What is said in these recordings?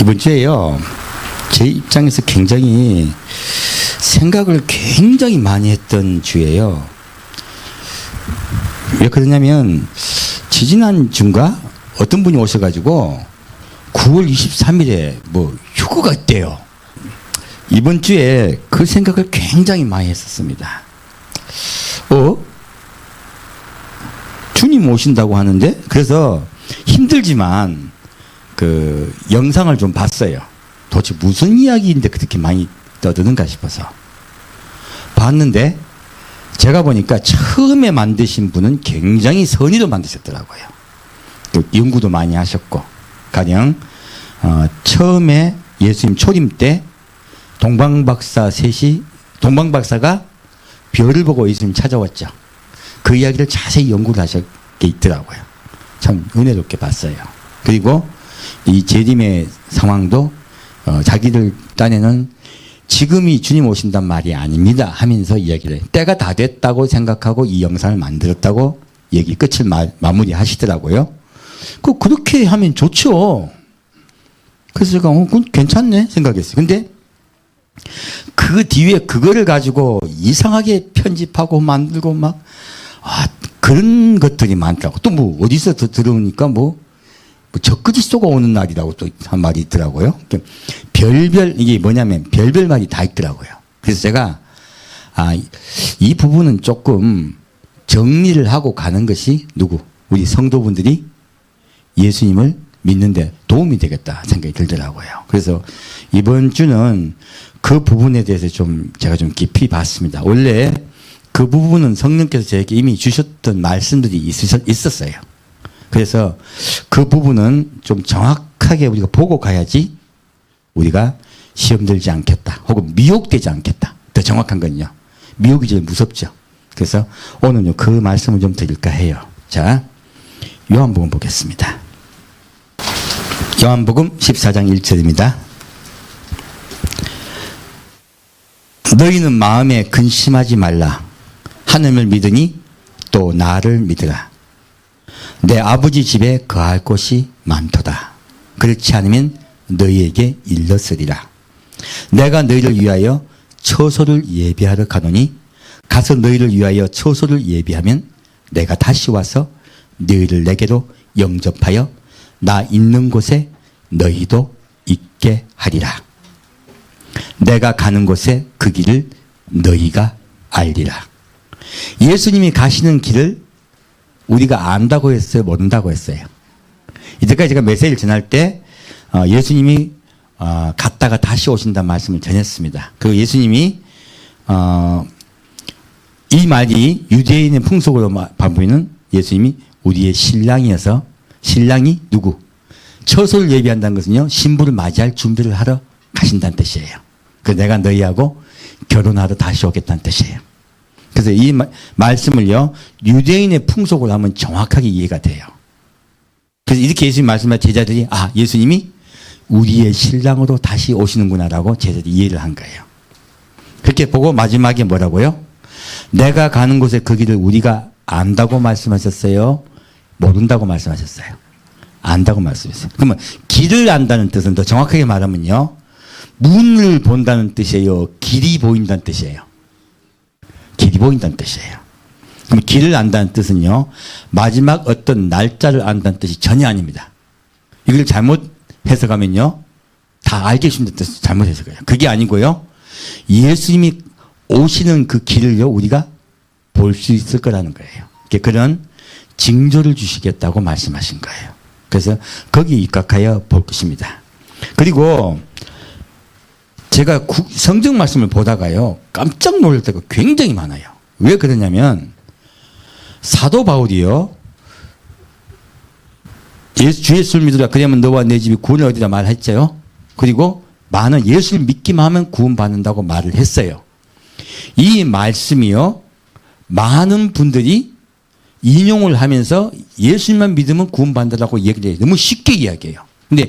이번 주에요, 제 입장에서 굉장히 생각을 굉장히 많이 했던 주예요. 왜 그러냐면 지지난 주인가 어떤 분이 오셔가지고 9월 23일에 뭐 휴가가 있대요. 이번 주에 그 생각을 굉장히 많이 했었습니다. 주님 오신다고 하는데, 그래서 힘들지만 그 영상을 좀 봤어요. 도대체 무슨 이야기인데 그렇게 많이 떠드는가 싶어서 봤는데, 제가 보니까 처음에 만드신 분은 굉장히 선의로 만드셨더라고요. 또 연구도 많이 하셨고, 가령 처음에 예수님 초림 때 동방박사가 별을 보고 예수님 찾아왔죠. 그 이야기를 자세히 연구를 하셨게 있더라고요. 참 은혜롭게 봤어요. 그리고 이 재림의 상황도 자기들 딴에는 지금이 주님 오신단 말이 아닙니다 하면서 이야기를 해요. 때가 다 됐다고 생각하고 이 영상을 만들었다고 얘기 끝을 마무리 하시더라고요. 그렇게 하면 좋죠. 그래서 제가 그건 괜찮네 생각했어요. 근데 그 뒤에 그거를 가지고 이상하게 편집하고 만들고 막 그런 것들이 많더라고. 또 뭐 어디서 들으니까 뭐 젖끝이 쏘아오는 날이라고 또 한 말이 있더라고요. 이게 뭐냐면 별별 말이 다 있더라고요. 그래서 제가 이 부분은 조금 정리를 하고 가는 것이 우리 성도분들이 예수님을 믿는데 도움이 되겠다 생각이 들더라고요. 그래서 이번 주는 그 부분에 대해서 제가 좀 깊이 봤습니다. 원래 그 부분은 성령께서 저에게 이미 주셨던 말씀들이 있었어요. 그래서 그 부분은 좀 정확하게 우리가 보고 가야지 우리가 시험 들지 않겠다, 혹은 미혹되지 않겠다. 더 정확한 건요, 미혹이 제일 무섭죠. 그래서 오늘요 그 말씀을 좀 드릴까 해요. 자, 요한복음 보겠습니다. 요한복음 14장 1절입니다. 너희는 마음에 근심하지 말라. 하나님을 믿으니 또 나를 믿으라. 내 아버지 집에 거할 곳이 많도다. 그렇지 않으면 너희에게 일렀으리라. 내가 너희를 위하여 처소를 예비하러 가노니 가서 너희를 위하여 처소를 예비하면 내가 다시 와서 너희를 내게로 영접하여 나 있는 곳에 너희도 있게 하리라. 내가 가는 곳에 그 길을 너희가 알리라. 예수님이 가시는 길을 우리가 안다고 했어요, 모른다고 했어요? 이때까지 제가 메시지를 전할 때 예수님이 갔다가 다시 오신다는 말씀을 전했습니다. 그리고 예수님이 이 말이 유대인의 풍속으로 보이는 예수님이 우리의 신랑이어서, 신랑이 누구? 처소를 예비한다는 것은요, 신부를 맞이할 준비를 하러 가신다는 뜻이에요. 그래서 내가 너희하고 결혼하러 다시 오겠다는 뜻이에요. 그래서 이 말씀을요, 유대인의 풍속으로 하면 정확하게 이해가 돼요. 그래서 이렇게 예수님 말씀할 제자들이 예수님이 우리의 신랑으로 다시 오시는구나라고 제자들이 이해를 한 거예요. 그렇게 보고 마지막에 뭐라고요? 내가 가는 곳에 그 길을 우리가 안다고 말씀하셨어요? 모른다고 말씀하셨어요? 안다고 말씀했어요. 그러면 길을 안다는 뜻은 더 정확하게 말하면요, 문을 본다는 뜻이에요? 길이 보인다는 뜻이에요? 길이 보인다는 뜻이에요. 그럼 길을 안다는 뜻은요, 마지막 어떤 날짜를 안다는 뜻이 전혀 아닙니다. 이걸 잘못 해석하면요, 다 알게 해준다는 뜻을 잘못 해석해요. 그게 아니고요, 예수님이 오시는 그 길을요, 우리가 볼 수 있을 거라는 거예요. 그런 징조를 주시겠다고 말씀하신 거예요. 그래서 거기에 입각하여 볼 것입니다. 그리고 제가 성경 말씀을 보다가요, 깜짝 놀랄 때가 굉장히 많아요. 왜 그러냐면, 사도 바울이요, 주 예수를 믿으라 그러면 너와 내 집이 구원을 얻으라 말했죠. 그리고 많은 예수를 믿기만 하면 구원받는다고 말을 했어요. 이 말씀이요, 많은 분들이 인용을 하면서 예수님만 믿으면 구원받는다고 얘기를 해요. 너무 쉽게 이야기해요. 근데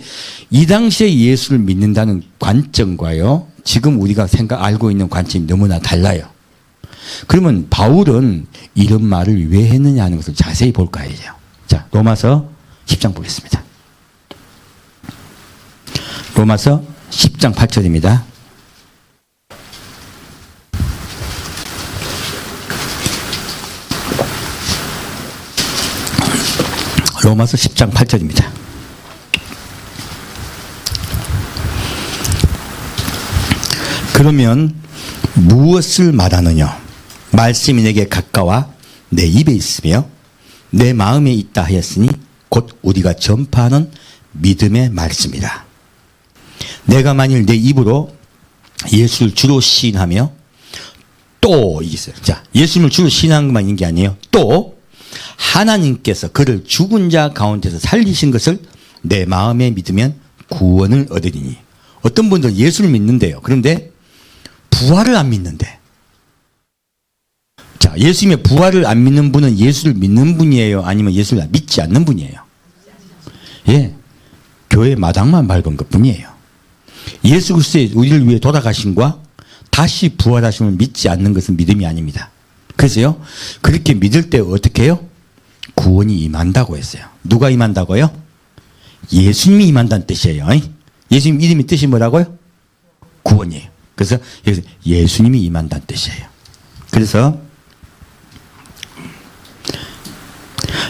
이 당시에 예수를 믿는다는 관점과요, 지금 우리가 알고 있는 관점이 너무나 달라요. 그러면 바울은 이런 말을 왜 했느냐 하는 것을 자세히 볼까 해요. 자, 로마서 10장 보겠습니다. 로마서 10장 8절입니다. 로마서 10장 8절입니다. 그러면 무엇을 말하느냐? 말씀이 내게 가까워 내 입에 있으며 내 마음에 있다 하였으니 곧 우리가 전파하는 믿음의 말씀이라. 내가 만일 내 입으로 예수를 주로 시인하며 또 이게 있어요. 자, 예수님을 주로 시인하는 것만 있는 게 아니에요. 또 하나님께서 그를 죽은 자 가운데서 살리신 것을 내 마음에 믿으면 구원을 얻으리니. 어떤 분들은 예수를 믿는데요. 그런데 부활을 안 믿는데. 자, 예수님의 부활을 안 믿는 분은 예수를 믿는 분이에요? 아니면 예수를 믿지 않는 분이에요? 예. 교회 마당만 밟은 것 뿐이에요. 예수 그리스도의 우리를 위해 돌아가심과 다시 부활하심을 믿지 않는 것은 믿음이 아닙니다. 그래서요, 그렇게 믿을 때 어떻게 해요? 구원이 임한다고 했어요. 누가 임한다고요? 예수님이 임한다는 뜻이에요. 예수님 이름의 뜻이 뭐라고요? 구원이에요. 그래서 여기서 예수님이 임한다는 뜻이에요. 그래서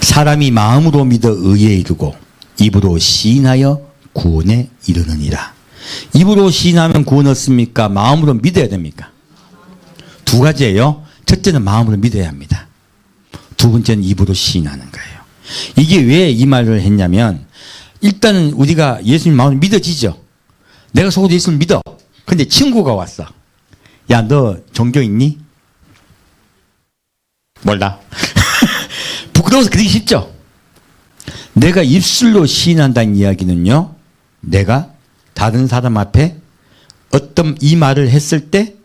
사람이 마음으로 믿어 의에 이르고 입으로 시인하여 구원에 이르느니라. 입으로 시인하면 구원 얻습니까? 마음으로 믿어야 됩니까? 두 가지예요. 첫째는 마음으로 믿어야 합니다. 두 번째는 입으로 시인하는 거예요. 이게 왜 이 말을 했냐면, 일단은 우리가 예수님 마음으로 믿어지죠. 내가 속으로 예수를 믿어. 근데 친구가 왔어. 야, 너 종교 있니? 몰라. 부끄러워서 그러기 쉽죠. 내가 입술로 시인한다는 이야기는요, 내가 다른 사람 앞에 어떤 이 말을 했을 때,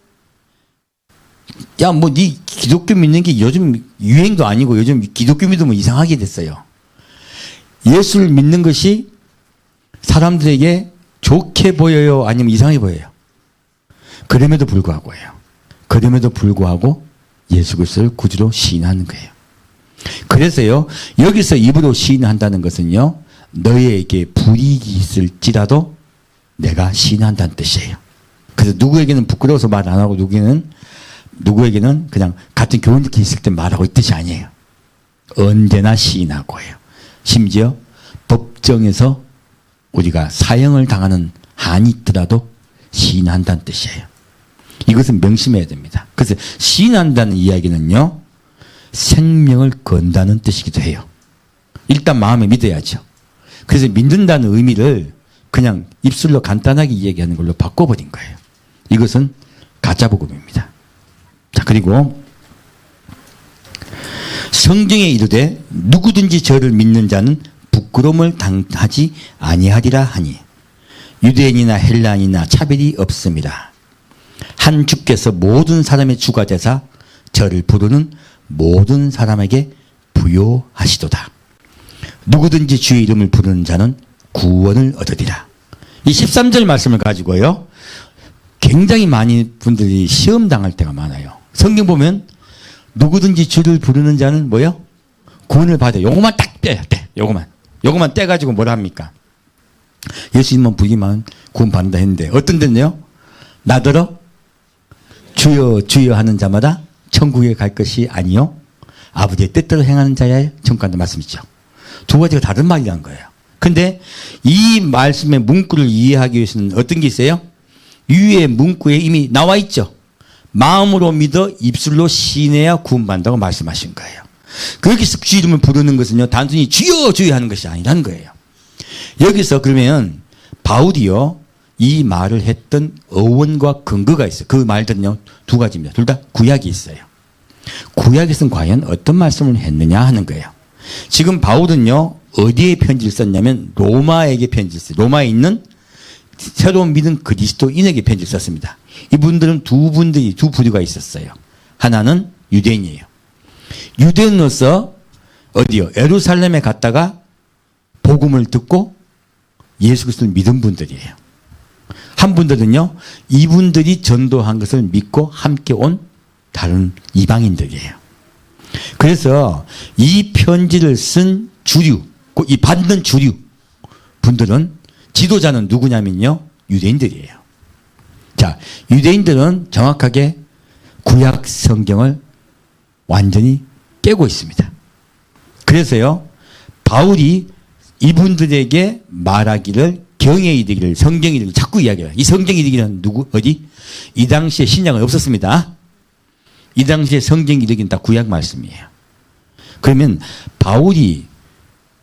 야, 뭐, 네 기독교 믿는 게 요즘 유행도 아니고 요즘 기독교 믿으면 이상하게 됐어요. 예수를 믿는 것이 사람들에게 좋게 보여요? 아니면 이상해 보여요? 그럼에도 불구하고예요. 그럼에도 불구하고 예수 그리스도를 구주로 시인하는 거예요. 그래서요, 여기서 입으로 시인한다는 것은요, 너희에게 불이익이 있을지라도 내가 시인한다는 뜻이에요. 그래서 누구에게는 부끄러워서 말 안 하고 누구에게는 그냥 같은 교인들끼리 있을 때 말하고 이 뜻이 아니에요. 언제나 시인하고 해요. 심지어 법정에서 우리가 사형을 당하는 한이 있더라도 시인한다는 뜻이에요. 이것은 명심해야 됩니다. 그래서 시인한다는 이야기는요, 생명을 건다는 뜻이기도 해요. 일단 마음에 믿어야죠. 그래서 믿는다는 의미를 그냥 입술로 간단하게 이야기하는 걸로 바꿔버린 거예요. 이것은 가짜복음입니다. 자, 그리고 성경에 이르되 누구든지 저를 믿는 자는 부끄러움을 당하지 아니하리라 하니 유대인이나 헬라인이나 차별이 없습니다. 한 주께서 모든 사람의 주가 되사 저를 부르는 모든 사람에게 부요하시도다. 누구든지 주의 이름을 부르는 자는 구원을 얻으리라. 이 13절 말씀을 가지고요, 굉장히 많이 분들이 시험 당할 때가 많아요. 성경 보면 누구든지 주를 부르는 자는 뭐요? 구원을 받아요. 요거만 딱 떼야 돼. 요거만 떼가지고 뭐라 합니까? 예수님만 부르기만 구원 받는다 했는데, 어떤 데는요, 나더러 주여 주여 하는 자마다 천국에 갈 것이 아니요 아버지의 뜻대로 행하는 자야 천국 간다 말씀이죠. 두 가지가 다른 말이란 거예요. 근데 이 말씀의 문구를 이해하기 위해서는 어떤 게 있어요? 위의 문구에 이미 나와 있죠. 마음으로 믿어 입술로 시인해야 구원받는다고 말씀하신 거예요. 거기서 주 이름을 부르는 것은요, 단순히 주여 주여 하는 것이 아니라는 거예요. 여기서 그러면 바울이요, 이 말을 했던 어원과 근거가 있어요. 그 말들은요, 두 가지입니다. 둘 다 구약이 있어요. 구약에서는 과연 어떤 말씀을 했느냐 하는 거예요. 지금 바울은요, 어디에 편지를 썼냐면 로마에게 편지를 썼어요. 로마에 있는 새로운 믿은 그리스도인에게 편지를 썼습니다. 이분들은 두 부류가 있었어요. 하나는 유대인이에요. 유대인으로서 어디요? 예루살렘에 갔다가 복음을 듣고 예수 그리스도를 믿은 분들이에요. 한 분들은요, 이분들이 전도한 것을 믿고 함께 온 다른 이방인들이에요. 그래서 이 편지를 쓴 주류, 이 받는 주류 분들은, 지도자는 누구냐면요, 유대인들이에요. 자, 유대인들은 정확하게 구약 성경을 완전히 깨고 있습니다. 그래서요, 바울이 이분들에게 말하기를 경에 이르기를, 성경에 이르기를 자꾸 이야기해요. 이 성경에 이르기는 누구, 어디? 이 당시에 신약은 없었습니다. 이 당시에 성경에 이르기는 다 구약 말씀이에요. 그러면 바울이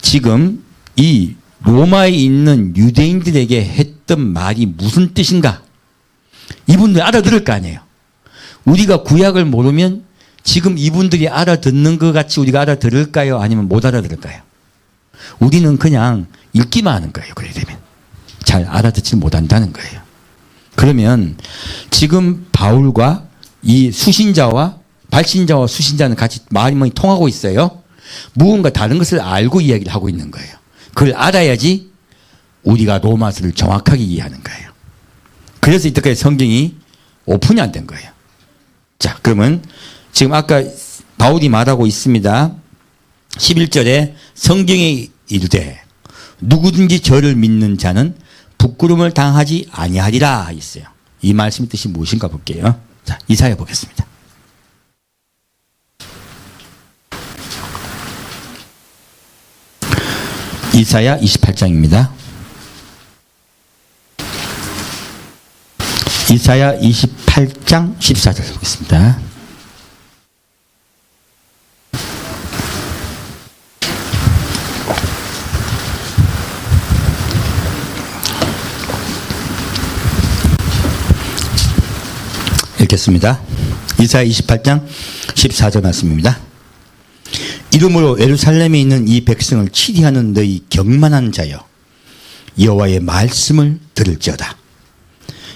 지금 이 로마에 있는 유대인들에게 했던 말이 무슨 뜻인가? 이분들 알아들을 거 아니에요. 우리가 구약을 모르면 지금 이분들이 알아듣는 것 같이 우리가 알아들을까요? 아니면 못 알아들을까요? 우리는 그냥 읽기만 하는 거예요. 그래야 되면. 잘 알아듣지 못한다는 거예요. 그러면 지금 바울과 이 수신자와 발신자와 수신자는 같이 마음이 통하고 있어요. 무언가 다른 것을 알고 이야기를 하고 있는 거예요. 그걸 알아야지 우리가 로마서를 정확하게 이해하는 거예요. 그래서 이때까지 성경이 오픈이 안 된 거예요. 자, 그러면 지금 아까 바울이 말하고 있습니다. 11절에 성경에 이르되 누구든지 저를 믿는 자는 부끄러움을 당하지 아니하리라 있어요. 이 말씀의 뜻이 무엇인가 볼게요. 자, 이사야 보겠습니다. 이사야 28장입니다. 이사야 28장 14절 보겠습니다. 읽겠습니다. 이사야 28장 14절 말씀입니다. 이름으로 예루살렘에 있는 이 백성을 치리하는 너희 경만한 자여 여호와의 말씀을 들을지어다.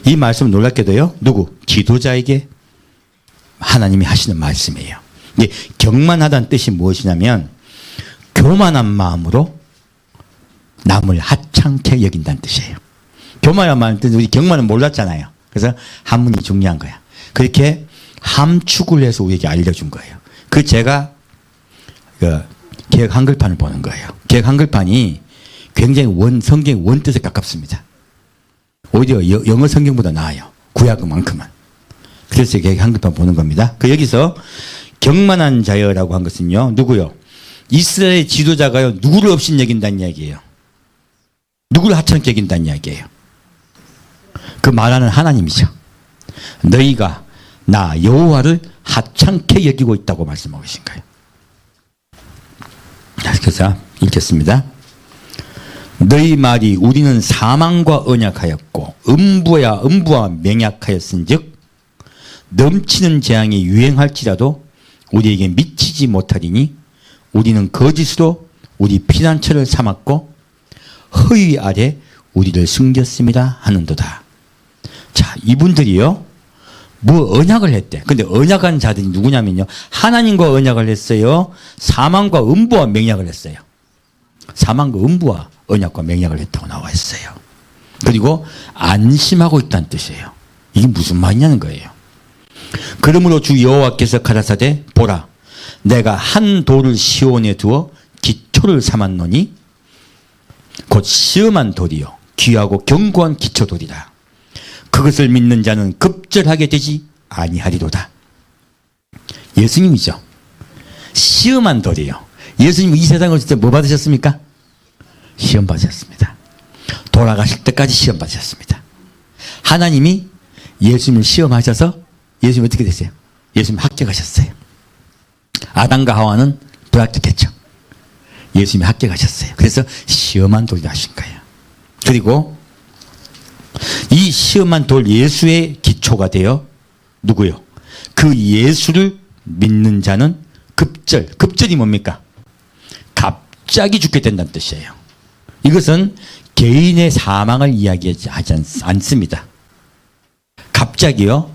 이 말씀은 놀랍게도요, 누구? 지도자에게 하나님이 하시는 말씀이에요. 근데 경만하다는 뜻이 무엇이냐면 교만한 마음으로 남을 하찮게 여긴다는 뜻이에요. 교만한 마음 뜻은 우리 경만은 몰랐잖아요. 그래서 한문이 중요한 거야. 그렇게 함축을 해서 우리에게 알려준 거예요. 그 제가 개혁 한글판을 보는 거예요. 개혁 한글판이 굉장히 성경의 원뜻에 가깝습니다. 오히려 영어 성경보다 나아요. 구약만큼은. 그래서 개혁 한글판 보는 겁니다. 그 여기서 경만한 자여라고 한 것은요, 누구요? 이스라엘 지도자가요, 누구를 없인 여긴다는 이야기예요. 누구를 하찮게 여긴다는 이야기예요. 그 말하는 하나님이죠. 너희가 나 여호와를 하찮게 여기고 있다고 말씀하고 계신 거예요. 그래서 읽겠습니다. 너희 말이 우리는 사망과 언약하였고 음부와 맹약하였은즉 넘치는 재앙이 유행할지라도 우리에게 미치지 못하리니 우리는 거짓으로 우리 피난처를 삼았고 허위 아래 우리를 숨겼습니다 하는도다. 자, 이분들이요, 뭐 언약을 했대. 근데 언약한 자들이 누구냐면요, 하나님과 언약을 했어요. 사망과 음부와 맹약을 했어요. 사망과 음부와 언약과 맹약을 했다고 나와 있어요. 그리고 안심하고 있다는 뜻이에요. 이게 무슨 말이냐는 거예요. 그러므로 주 여호와께서 가라사대 보라, 내가 한 돌을 시온에 두어 기초를 삼았노니 곧 시험한 돌이요 귀하고 견고한 기초돌이라. 그것을 믿는 자는 급절하게 되지 아니하리로다. 예수님이죠. 시험한 돌이에요. 예수님 이 세상을 오실 때 뭐 받으셨습니까? 시험 받으셨습니다. 돌아가실 때까지 시험 받으셨습니다. 하나님이 예수님을 시험하셔서 예수님 어떻게 됐어요? 예수님 합격하셨어요. 아담과 하와는 불합격했죠. 예수님이 합격하셨어요. 그래서 시험한 돌이 하신 거예요. 그리고 이 시험한 돌 예수의 기초가 되어 누구요? 그 예수를 믿는 자는 급절이 뭡니까? 갑자기 죽게 된다는 뜻이에요. 이것은 개인의 사망을 이야기하지 않습니다. 갑자기요,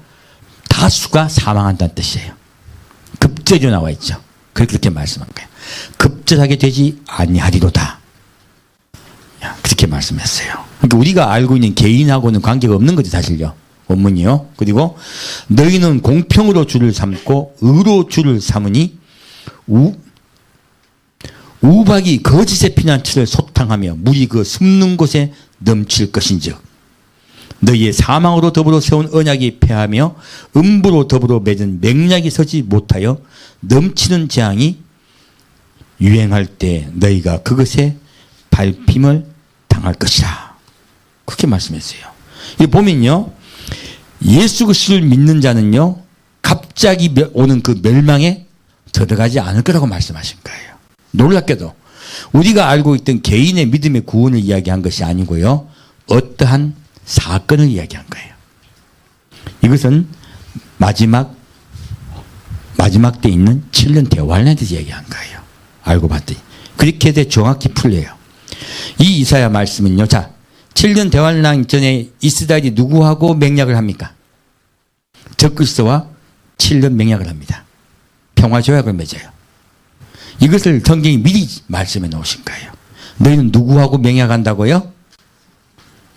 다수가 사망한다는 뜻이에요. 급절이 나와 있죠. 그렇게 말씀한 거예요. 급절하게 되지 아니하리로다. 그렇게 말씀했어요. 그러니까 우리가 알고 있는 개인하고는 관계가 없는 거죠, 사실요. 원문이요. 그리고 너희는 공평으로 주를 삼고 의로 주를 삼으니 우박이 거짓의 피난처를 소탕하며 물이 그 숨는 곳에 넘칠 것인즉. 너희의 사망으로 더불어 세운 언약이 패하며 음부로 더불어 맺은 맹약이 서지 못하여 넘치는 재앙이 유행할 때 너희가 그것에 밟힘을 당할 것이라. 그렇게 말씀했어요. 이 보면요, 예수 그리스도를 믿는 자는요, 갑자기 오는 그 멸망에 들어가지 않을 거라고 말씀하신 거예요. 놀랍게도 우리가 알고 있던 개인의 믿음의 구원을 이야기한 것이 아니고요, 어떠한 사건을 이야기한 거예요. 이것은 마지막 때 있는 7년 대환란에 대해서 이야기한 거예요. 알고 봤더니 그렇게 돼 정확히 풀려요. 이 이사야 말씀은요, 자, 7년 대환란 전에 이스라엘이 누구하고 맹약을 합니까? 적그리스도와 7년 맹약을 합니다. 평화조약을 맺어요. 이것을 성경이 미리 말씀해 놓으신 거예요. 너희는 누구하고 맹약한다고요?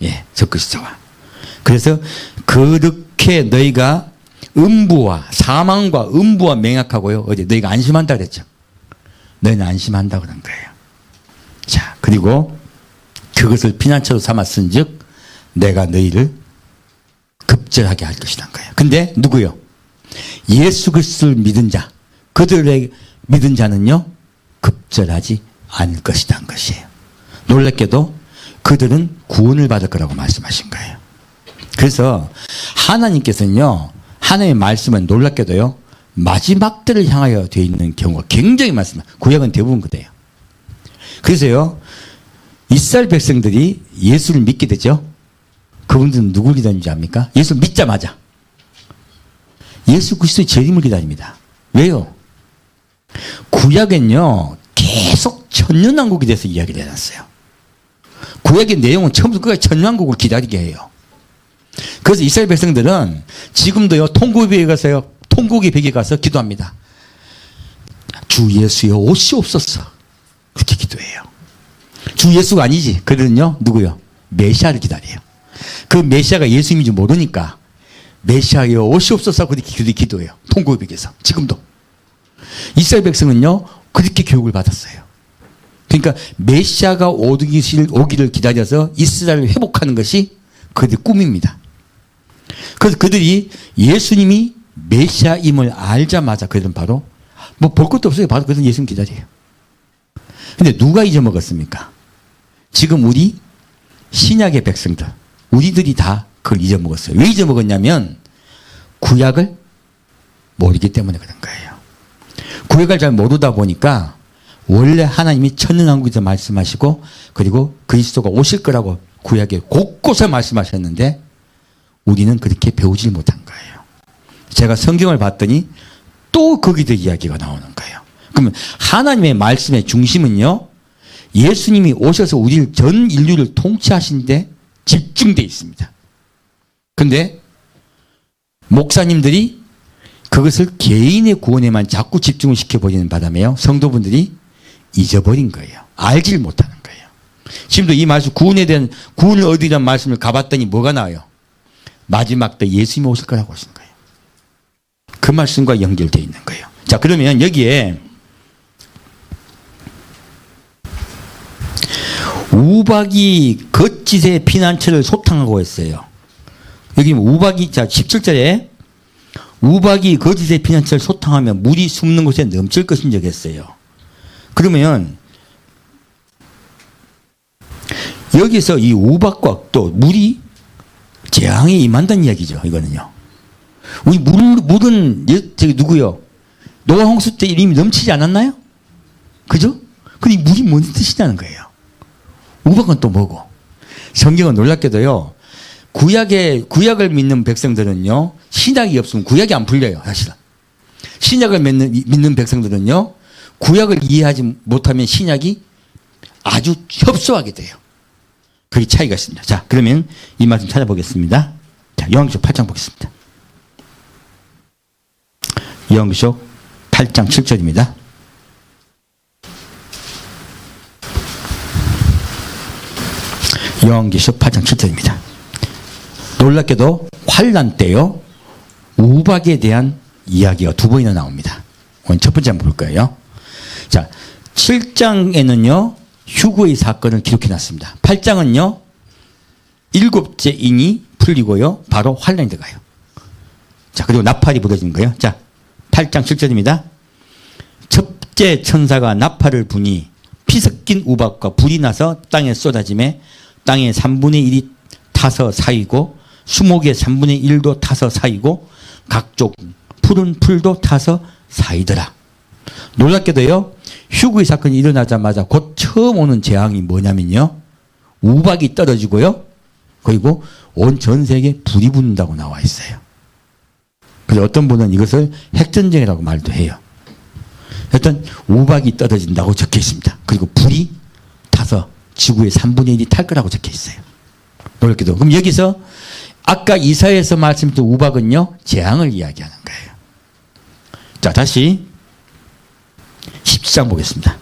예, 적그리스도와. 그래서 그렇게 너희가 음부와 사망과 음부와 맹약하고요, 어제 너희가 안심한다 그랬죠. 너희는 안심한다 그런 거예요. 자, 그리고 그것을 피난처로 삼았은 즉 내가 너희를 급절하게 할 것이란 거예요. 근데 누구요? 예수 그리스도를 믿은 자, 그들의 믿은 자는요, 급절하지 않을 것이란 것이에요. 놀랍게도 그들은 구원을 받을 거라고 말씀하신 거예요. 그래서 하나님께서는요, 하나님의 말씀은 놀랍게도요, 마지막 때를 향하여 되어 있는 경우가 굉장히 많습니다. 구약은 대부분 그래요. 그래서요, 이스라엘 백성들이 예수를 믿게 되죠. 그분들은 누굴 기다리는지 압니까? 예수를 믿자마자 예수 그리스도의 재림을 기다립니다. 왜요? 구약은요, 계속 천년왕국에 대해서 이야기를 해놨어요. 구약의 내용은 처음부터 끝까지 천년왕국을 기다리게 해요. 그래서 이스라엘 백성들은 지금도요, 통곡의 벽에 가서 기도합니다. 주 예수여 오시옵소서. 그렇게 기도해요. 주 예수가 아니지. 그들은요, 누구요? 메시아를 기다려요. 그 메시아가 예수님인지 모르니까 메시아여 오시옵소서 그렇게 기도해요. 통곡의 벽에서. 지금도. 이스라엘 백성은요, 그렇게 교육을 받았어요. 그러니까 메시아가 오기를 기다려서 이스라엘을 회복하는 것이 그들의 꿈입니다. 그래서 그들이 예수님이 메시아임을 알자마자 그들은 바로 뭐 볼 것도 없어요. 바로 그들은 예수님 기다려요. 근데 누가 잊어먹었습니까? 지금 우리 신약의 백성들, 우리들이 다 그걸 잊어먹었어요. 왜 잊어먹었냐면 구약을 모르기 때문에 그런 거예요. 구약을 잘 모르다 보니까 원래 하나님이 천년왕국에서 말씀하시고 그리고 그리스도가 오실 거라고 구약에 곳곳에 말씀하셨는데 우리는 그렇게 배우지 못한 거예요. 제가 성경을 봤더니 또 거기도 이야기가 나오는 거예요. 그러면 하나님의 말씀의 중심은요, 예수님이 오셔서 우리를 전 인류를 통치하신 데 집중되어 있습니다. 그런데 목사님들이 그것을 개인의 구원에만 자꾸 집중을 시켜버리는 바람에요, 성도분들이 잊어버린 거예요. 알지를 못하는 거예요. 지금도 이 말씀, 구원에 대한, 구원을 얻으려는 말씀을 가봤더니 뭐가 나와요? 마지막 때 예수님이 오실 거라고 하신 거예요. 그 말씀과 연결되어 있는 거예요. 자, 그러면 여기에 우박이 겉짓의 피난처를 소탕하고 했어요. 여기 우박이, 자, 17절에 우박이 거짓의 피난처를 소탕하며 물이 숨는 곳에 넘칠 것인 적 했어요. 그러면 여기서 이 우박과 또 물이 재앙에 임한다는 이야기죠. 이거는요. 우리 물은 저기 누구요? 노아 홍수 때 이미 넘치지 않았나요? 그죠? 근데 물이 뭔 뜻이냐는 거예요. 우박은 또 뭐고? 성경은 놀랍게도요, 구약을 믿는 백성들은요, 신약이 없으면 구약이 안 풀려요, 사실은. 신약을 믿는 백성들은요, 구약을 이해하지 못하면 신약이 아주 협소하게 돼요. 그게 차이가 있습니다. 자, 그러면 이 말씀 찾아보겠습니다. 자, 요한계시록 8장 보겠습니다. 요한계시록 8장 7절입니다. 요한계시록 8장 7절입니다. 놀랍게도 환난 때요, 우박에 대한 이야기가 두 번이나 나옵니다. 오늘 첫 번째 한번 볼 거예요. 자, 7장에는요, 휴거의 사건을 기록해 놨습니다. 8장은요, 7째 인이 풀리고요. 바로 환란이 들어가요. 자, 그리고 나팔이 부러지는 거예요. 자, 8장 7절입니다. 첫째 천사가 나팔을 부니 피 섞인 우박과 불이 나서 땅에 쏟아지매 땅의 3분의 1이 타서 사이고 수목의 3분의 1도 타서 사이고 각종 푸른 풀도 타서 사이더라. 놀랍게도요, 휴거의 사건이 일어나자마자 곧 처음 오는 재앙이 뭐냐면요, 우박이 떨어지고요, 그리고 온 전 세계에 불이 붙는다고 나와 있어요. 그래서 어떤 분은 이것을 핵전쟁이라고 말도 해요. 일단 우박이 떨어진다고 적혀 있습니다. 그리고 불이 타서 지구의 3분의 1이 탈 거라고 적혀 있어요. 놀랍게도. 그럼 여기서 아까 이사야에서 말씀드린 우박은요, 재앙을 이야기하는 거예요. 자, 다시 17장 보겠습니다.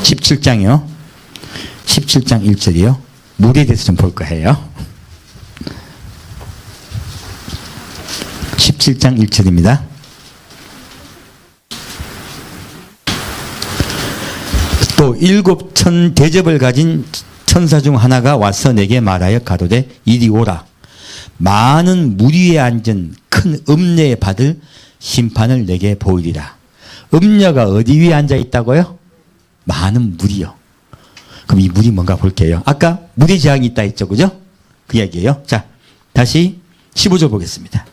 17장이요. 17장 1절이요. 물에 대해서 좀 볼 거예요. 17장 1절입니다. 또 7천 대접을 가진 천사 중 하나가 와서 내게 말하여 가로되 이리 오라. 많은 물 위에 앉은 큰 음녀에 받을 심판을 내게 보이리라. 음녀가 어디 위에 앉아 있다고요? 많은 물이요. 그럼 이 물이 뭔가 볼게요. 아까 물의 재앙이 있다 했죠, 그죠? 그 이야기예요. 자, 다시 15절 보겠습니다.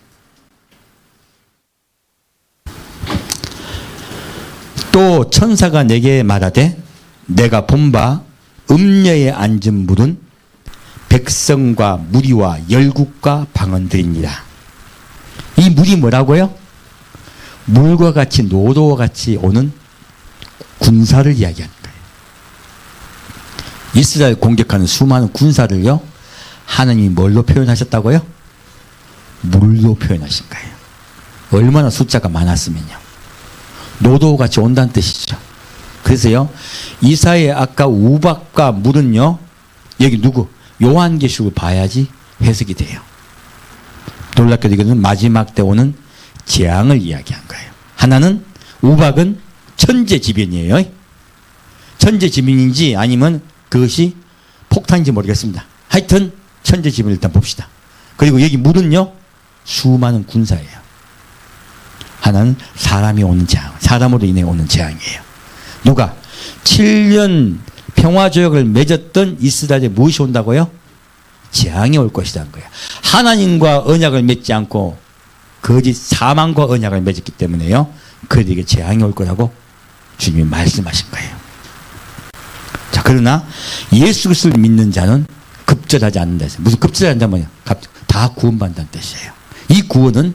또 천사가 내게 말하되 내가 본 바 음녀에 앉은 물은 백성과 무리와 열국과 방언들이니라. 이 물이 뭐라고요? 물과 같이 노도와 같이 오는 군사를 이야기하는 거예요. 이스라엘 공격하는 수많은 군사를요, 하나님이 뭘로 표현하셨다고요? 물로 표현하신 거예요. 얼마나 숫자가 많았으면요. 노도와 같이 온다는 뜻이죠. 그래서요, 이사야의 아까 우박과 물은요, 여기 누구? 요한계시록을 봐야지 해석이 돼요. 놀랍게도 이것은 마지막 때 오는 재앙을 이야기한 거예요. 하나는 우박은 천재지변이에요. 천재지변인지 아니면 그것이 폭탄인지 모르겠습니다. 하여튼 천재지변을 일단 봅시다. 그리고 여기 물은요, 수많은 군사예요. 하나는 사람이 오는 재앙, 사람으로 인해 오는 재앙이에요. 누가? 7년 평화조약을 맺었던 이스라엘에 무엇이 온다고요? 재앙이 올 것이라는 거예요. 하나님과 언약을 맺지 않고 거짓 사망과 언약을 맺었기 때문에요, 그들에게 재앙이 올 거라고 주님이 말씀하신 거예요. 자, 그러나 예수 그리스도를 믿는 자는 급절하지 않는다 했어요. 무슨 급절한다 뭐냐? 다 구원받는다는 뜻이에요. 이 구원은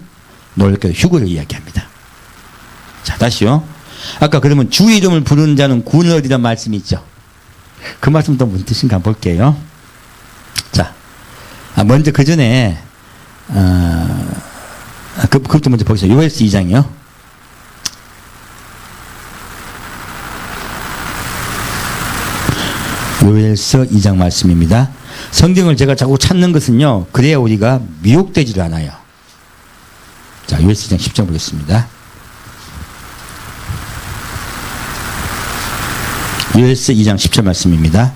놀랍게도 휴거를 이야기합니다. 자, 다시요. 아까 그러면 주의 이름을 부르는 자는 구원을 얻으리란 말씀이 있죠. 그 말씀 또 무슨 뜻인가 볼게요. 자, 먼저 그 전에 그것도 먼저 보겠습니다. 요엘서 2장이요. 요엘서 2장 말씀입니다. 성경을 제가 자꾸 찾는 것은요, 그래야 우리가 미혹되지를 않아요. 자, 요엘서 2장 10장 보겠습니다. 요엘서 2장 10절 말씀입니다.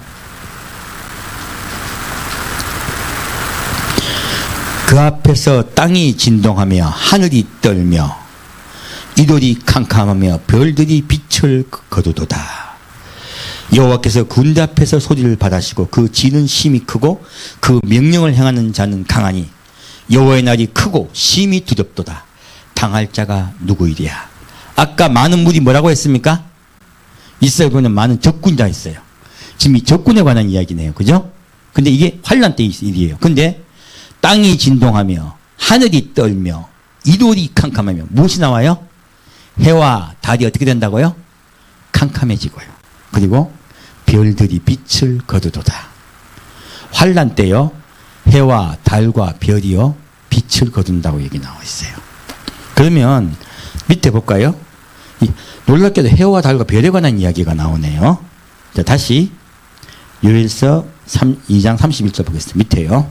그 앞에서 땅이 진동하며 하늘이 떨며 이돌이 캄캄하며 별들이 빛을 거두도다. 여호와께서 군대 앞에서 소리를 받으시고 그 지는 심이 크고 그 명령을 행하는 자는 강하니 여호와의 날이 크고 심히 두렵도다. 당할 자가 누구이랴. 아까 많은 물이 뭐라고 했습니까? 이스라엘 보면 많은 적군이 다 있어요. 지금 이 적군에 관한 이야기네요. 그죠? 근데 이게 환란 때 일이에요. 근데 땅이 진동하며 하늘이 떨며 이돌이 캄캄하며 무엇이 나와요? 해와 달이 어떻게 된다고요? 캄캄해지고요. 그리고 별들이 빛을 거두도다. 환란 때요, 해와 달과 별이요 빛을 거둔다고 얘기 나와 있어요. 그러면 밑에 볼까요? 놀랍게도 해와 달과 별에 관한 이야기가 나오네요. 자, 다시 요엘서 2장 31절 보겠습니다. 밑에요.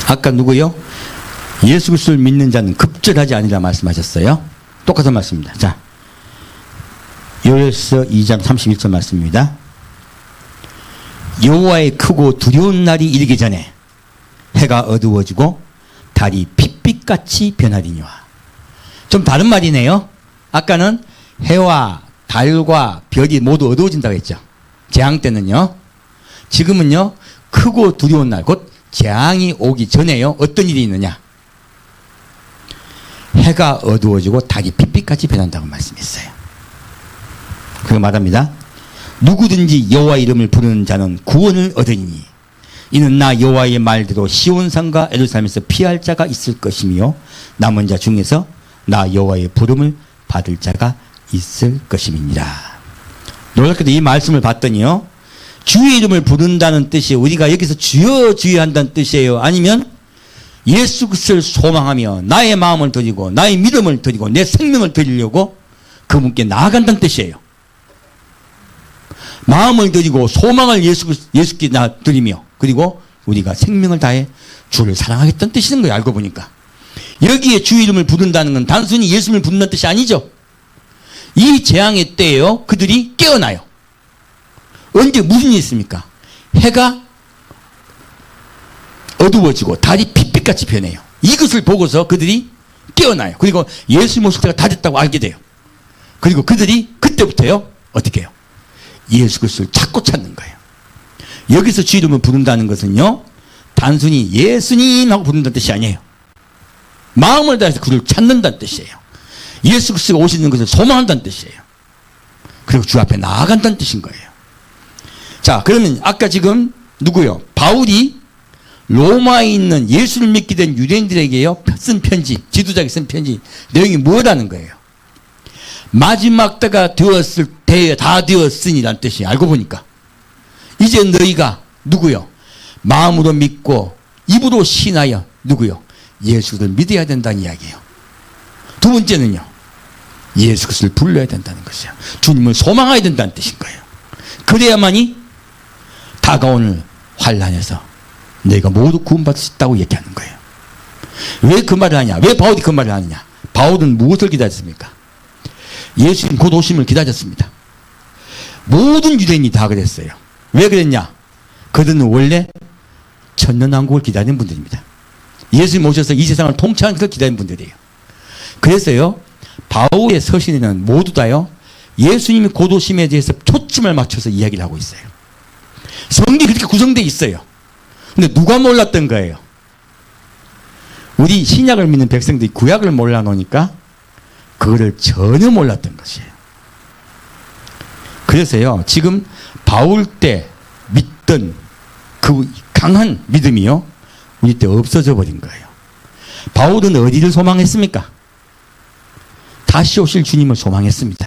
아까 누구요? 예수 그리스도를 믿는 자는 급절하지 아니라 말씀하셨어요. 똑같은 말씀입니다. 자, 요엘서 2장 31절 말씀입니다. 여호와의 크고 두려운 날이 이르기 전에 해가 어두워지고 달이 핏빛같이 변하리니와. 좀 다른 말이네요. 아까는 해와 달과 별이 모두 어두워진다고 했죠. 재앙 때는요. 지금은요. 크고 두려운 날, 곧 재앙이 오기 전에요. 어떤 일이 있느냐. 해가 어두워지고 달이 핏빛같이 변한다고 말씀했어요. 그거 말합니다. 누구든지 여호와 이름을 부르는 자는 구원을 얻으리니 이는 나 여호와의 말대로 시온산과 예루살렘에서 피할 자가 있을 것이며 남은 자 중에서 나 여호와의 부름을 받을 자가 있을 것임이니라. 놀랍게도 이 말씀을 봤더니요. 주의 이름을 부른다는 뜻이 우리가 여기서 주여 주여 한다는 뜻이에요. 아니면 예수 그리스도를 소망하며 나의 마음을 드리고 나의 믿음을 드리고 내 생명을 드리려고 그분께 나아간다는 뜻이에요. 마음을 드리고 소망을 예수께 드리며 그리고 우리가 생명을 다해 주를 사랑하겠다는 뜻이는 거예요. 알고 보니까. 여기에 주의 이름을 부른다는 건 단순히 예수님을 부른다는 뜻이 아니죠. 이 재앙의 때에요. 그들이 깨어나요. 언제 무슨 일이 있습니까? 해가 어두워지고 달이 핏빛같이 변해요. 이것을 보고서 그들이 깨어나요. 그리고 예수의 목소리가 다 됐다고 알게 돼요. 그리고 그들이 그때부터요. 어떻게 해요? 예수 그리스도를 찾고 찾는 거예요. 여기서 주 이름을 부른다는 것은요. 단순히 예수님 하고 부른다는 뜻이 아니에요. 마음을 다해서 그를 찾는다는 뜻이에요. 예수 그리스도가 오시는 것을 소망한다는 뜻이에요. 그리고 주 앞에 나아간다는 뜻인 거예요. 자, 그러면 아까 지금 누구요? 바울이 로마에 있는 예수를 믿게 된 유대인들에게요 쓴 편지, 지도자에게 쓴 편지 내용이 뭐라는 거예요? 마지막 때가 되었을 때에 다 되었으니라는 뜻이 알고 보니까 이제 너희가 누구요? 마음으로 믿고 입으로 신하여 누구요? 예수를 믿어야 된다는 이야기예요. 두 번째는요. 예수 그리스도를 불러야 된다는 것이에요. 주님을 소망해야 된다는 뜻인 거예요. 그래야만이 다가오는 환난에서 내가 모두 구원받을 수 있다고 얘기하는 거예요. 왜 그 말을 하냐? 왜 바울이 그 말을 하느냐? 바울은 무엇을 기다렸습니까? 예수님 곧 오심을 기다렸습니다. 모든 유대인이 다 그랬어요. 왜 그랬냐? 그들은 원래 천년왕국을 기다리는 분들입니다. 예수님 오셔서 이 세상을 통치하는 것을 기다리는 분들이에요. 그래서요 바울의 서신에는 모두 다요 예수님이 곧 오심에 대해서 초점을 맞춰서 이야기를 하고 있어요. 성경이 그렇게 구성되어 있어요. 근데 누가 몰랐던 거예요? 우리 신약을 믿는 백성들이 구약을 몰라놓으니까 그거를 전혀 몰랐던 것이에요. 그래서요 지금 바울 때 믿던 그 강한 믿음이요 우리 때 없어져 버린 거예요. 바울은 어디를 소망했습니까? 다시 오실 주님을 소망했습니다.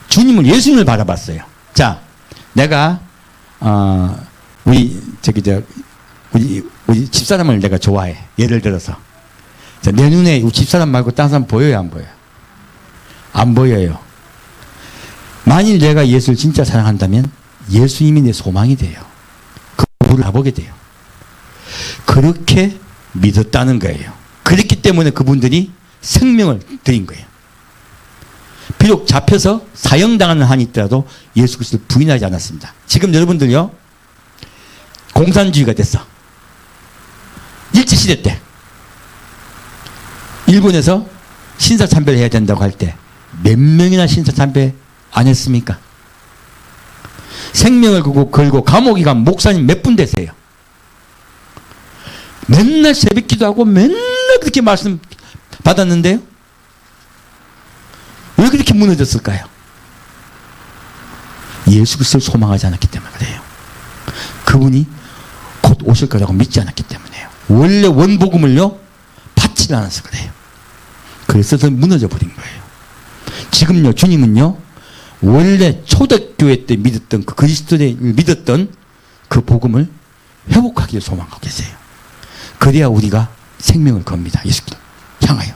주님을, 예수님을 바라봤어요. 자, 내가 우리 집사람을 내가 좋아해. 예를 들어서 자, 내 눈에 우리 집사람 말고 다른 사람 보여요, 안 보여요? 안 보여요. 만일 내가 예수를 진짜 사랑한다면 예수님이 내 소망이 돼요. 그분을 가보게 돼요. 그렇게 믿었다는 거예요. 그렇기 때문에 그분들이 생명을 드린 거예요. 비록 잡혀서 사형당하는 한이 있더라도 예수 그리스도를 부인하지 않았습니다. 지금 여러분들요 공산주의가 됐어. 일제시대 때 일본에서 신사참배를 해야 된다고 할 때 몇 명이나 신사참배 안 했습니까? 생명을 걸고 감옥에 간 목사님 몇 분 되세요? 맨날 새벽 기도하고 맨날 그렇게 말씀 받았는데요? 왜 그렇게 무너졌을까요? 예수 그리스도를 소망하지 않았기 때문에 그래요. 그분이 곧 오실 거라고 믿지 않았기 때문에요. 원래 원복음을요 받지 않아서 그래요. 그래서 무너져 버린 거예요. 지금요 주님은요 원래 초대교회 때 믿었던 그 그리스도를 믿었던 그 복음을 회복하기를 소망하고 계세요. 그래야 우리가 생명을 겁니다. 예수를 향하여.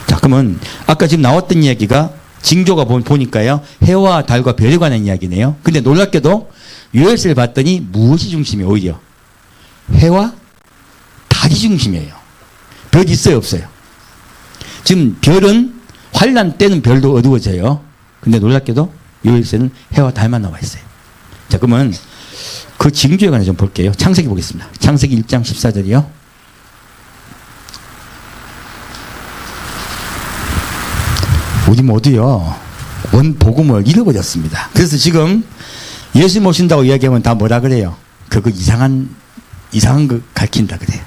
자, 그러면 아까 지금 나왔던 이야기가 징조가 보니까요 해와 달과 별에 관한 이야기네요. 근데 놀랍게도 요엘서를 봤더니 무엇이 중심이에요? 오히려 해와 달이 중심이에요. 별이 있어요, 없어요? 지금 별은 환난 때는 별도 어두워져요. 근데 놀랍게도 요엘서는 해와 달만 나와 있어요. 자, 그러면 그 징조에 관해서 좀 볼게요. 창세기 보겠습니다. 창세기 1장 14절이요. 우리 모두요, 원 복음을 잃어버렸습니다. 그래서 지금 예수 모신다고 이야기하면 다 뭐라 그래요? 그거 이상한 거 가르친다 그래요.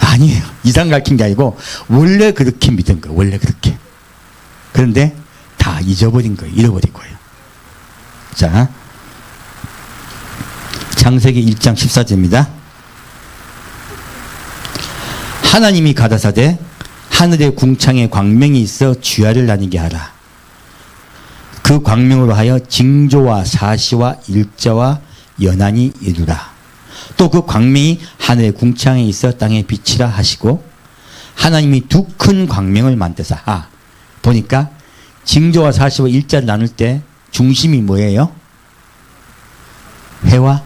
아니에요. 이상 가르친 게 아니고 원래 그렇게 믿은 거예요. 원래 그렇게. 그런데 다 잊어버린 거예요. 잃어버리고요. 자, 창세기 1장 14절입니다. 하나님이 가라사대 하늘의 궁창에 광명이 있어 주야를 나뉘게 하라. 그 광명으로 하여 징조와 사시와 일자와 연한이 이루라. 또 그 광명이 하늘의 궁창에 있어 땅에 비치라 하시고 하나님이 두 큰 광명을 만드사. 보니까 징조와 사시와 일자를 나눌 때 중심이 뭐예요? 해와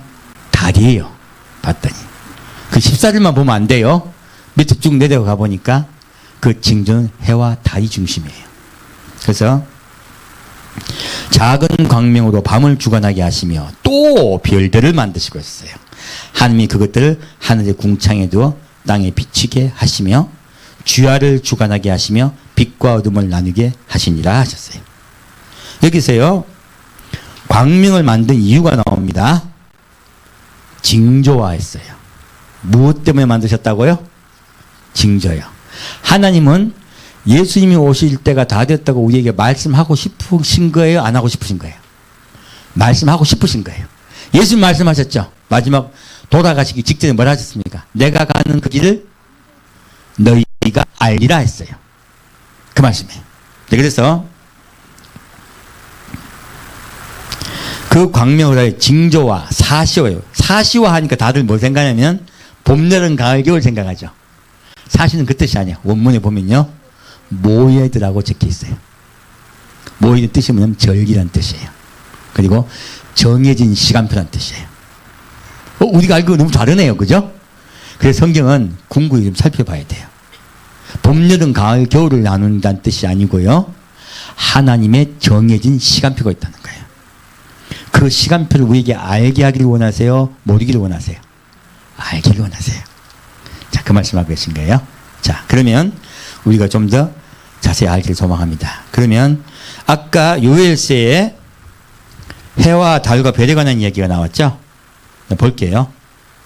달이에요. 봤더니 그 14절만 보면 안 돼요. 밑에 쭉 내려가 보니까 그 징조는 해와 달이 중심이에요. 그래서 작은 광명으로 밤을 주관하게 하시며 또 별들을 만드시고 있어요. 하나님이 그것들을 하늘의 궁창에 두어 땅에 비치게 하시며 주야를 주관하게 하시며 빛과 어둠을 나누게 하시니라 하셨어요. 여기서요, 광명을 만든 이유가 나옵니다. 징조화했어요. 무엇 때문에 만드셨다고요? 징조요. 하나님은 예수님이 오실 때가 다 됐다고 우리에게 말씀하고 싶으신 거예요? 안 하고 싶으신 거예요? 말씀하고 싶으신 거예요. 예수님 말씀하셨죠? 마지막 돌아가시기 직전에 뭐라 하셨습니까? 내가 가는 그 길을 너희가 알리라 했어요. 그 말씀이에요. 네, 그래서 그 광명으로의 징조와 사시와요. 사시와 하니까 다들 뭘 생각하냐면 봄, 여름, 가을, 겨울 생각하죠. 사시는 그 뜻이 아니에요. 원문에 보면요, 모예드라고 적혀 있어요. 모예드 뜻이 뭐냐면 절기란 뜻이에요. 그리고 정해진 시간표란 뜻이에요. 우리가 알고 너무 다르네요. 그죠? 그래서 성경은 궁극히 좀 살펴봐야 돼요. 봄, 여름, 가을, 겨울을 나눈다는 뜻이 아니고요, 하나님의 정해진 시간표가 있다는 거예요. 그 시간표를 우리에게 알게 하기를 원하세요? 모르기를 원하세요? 알기를 원하세요. 자, 그 말씀하고 계신 거예요. 자, 그러면 우리가 좀 더 자세히 알기를 소망합니다. 그러면 아까 요엘서에 해와 달과 별에 관한 이야기가 나왔죠? 볼게요.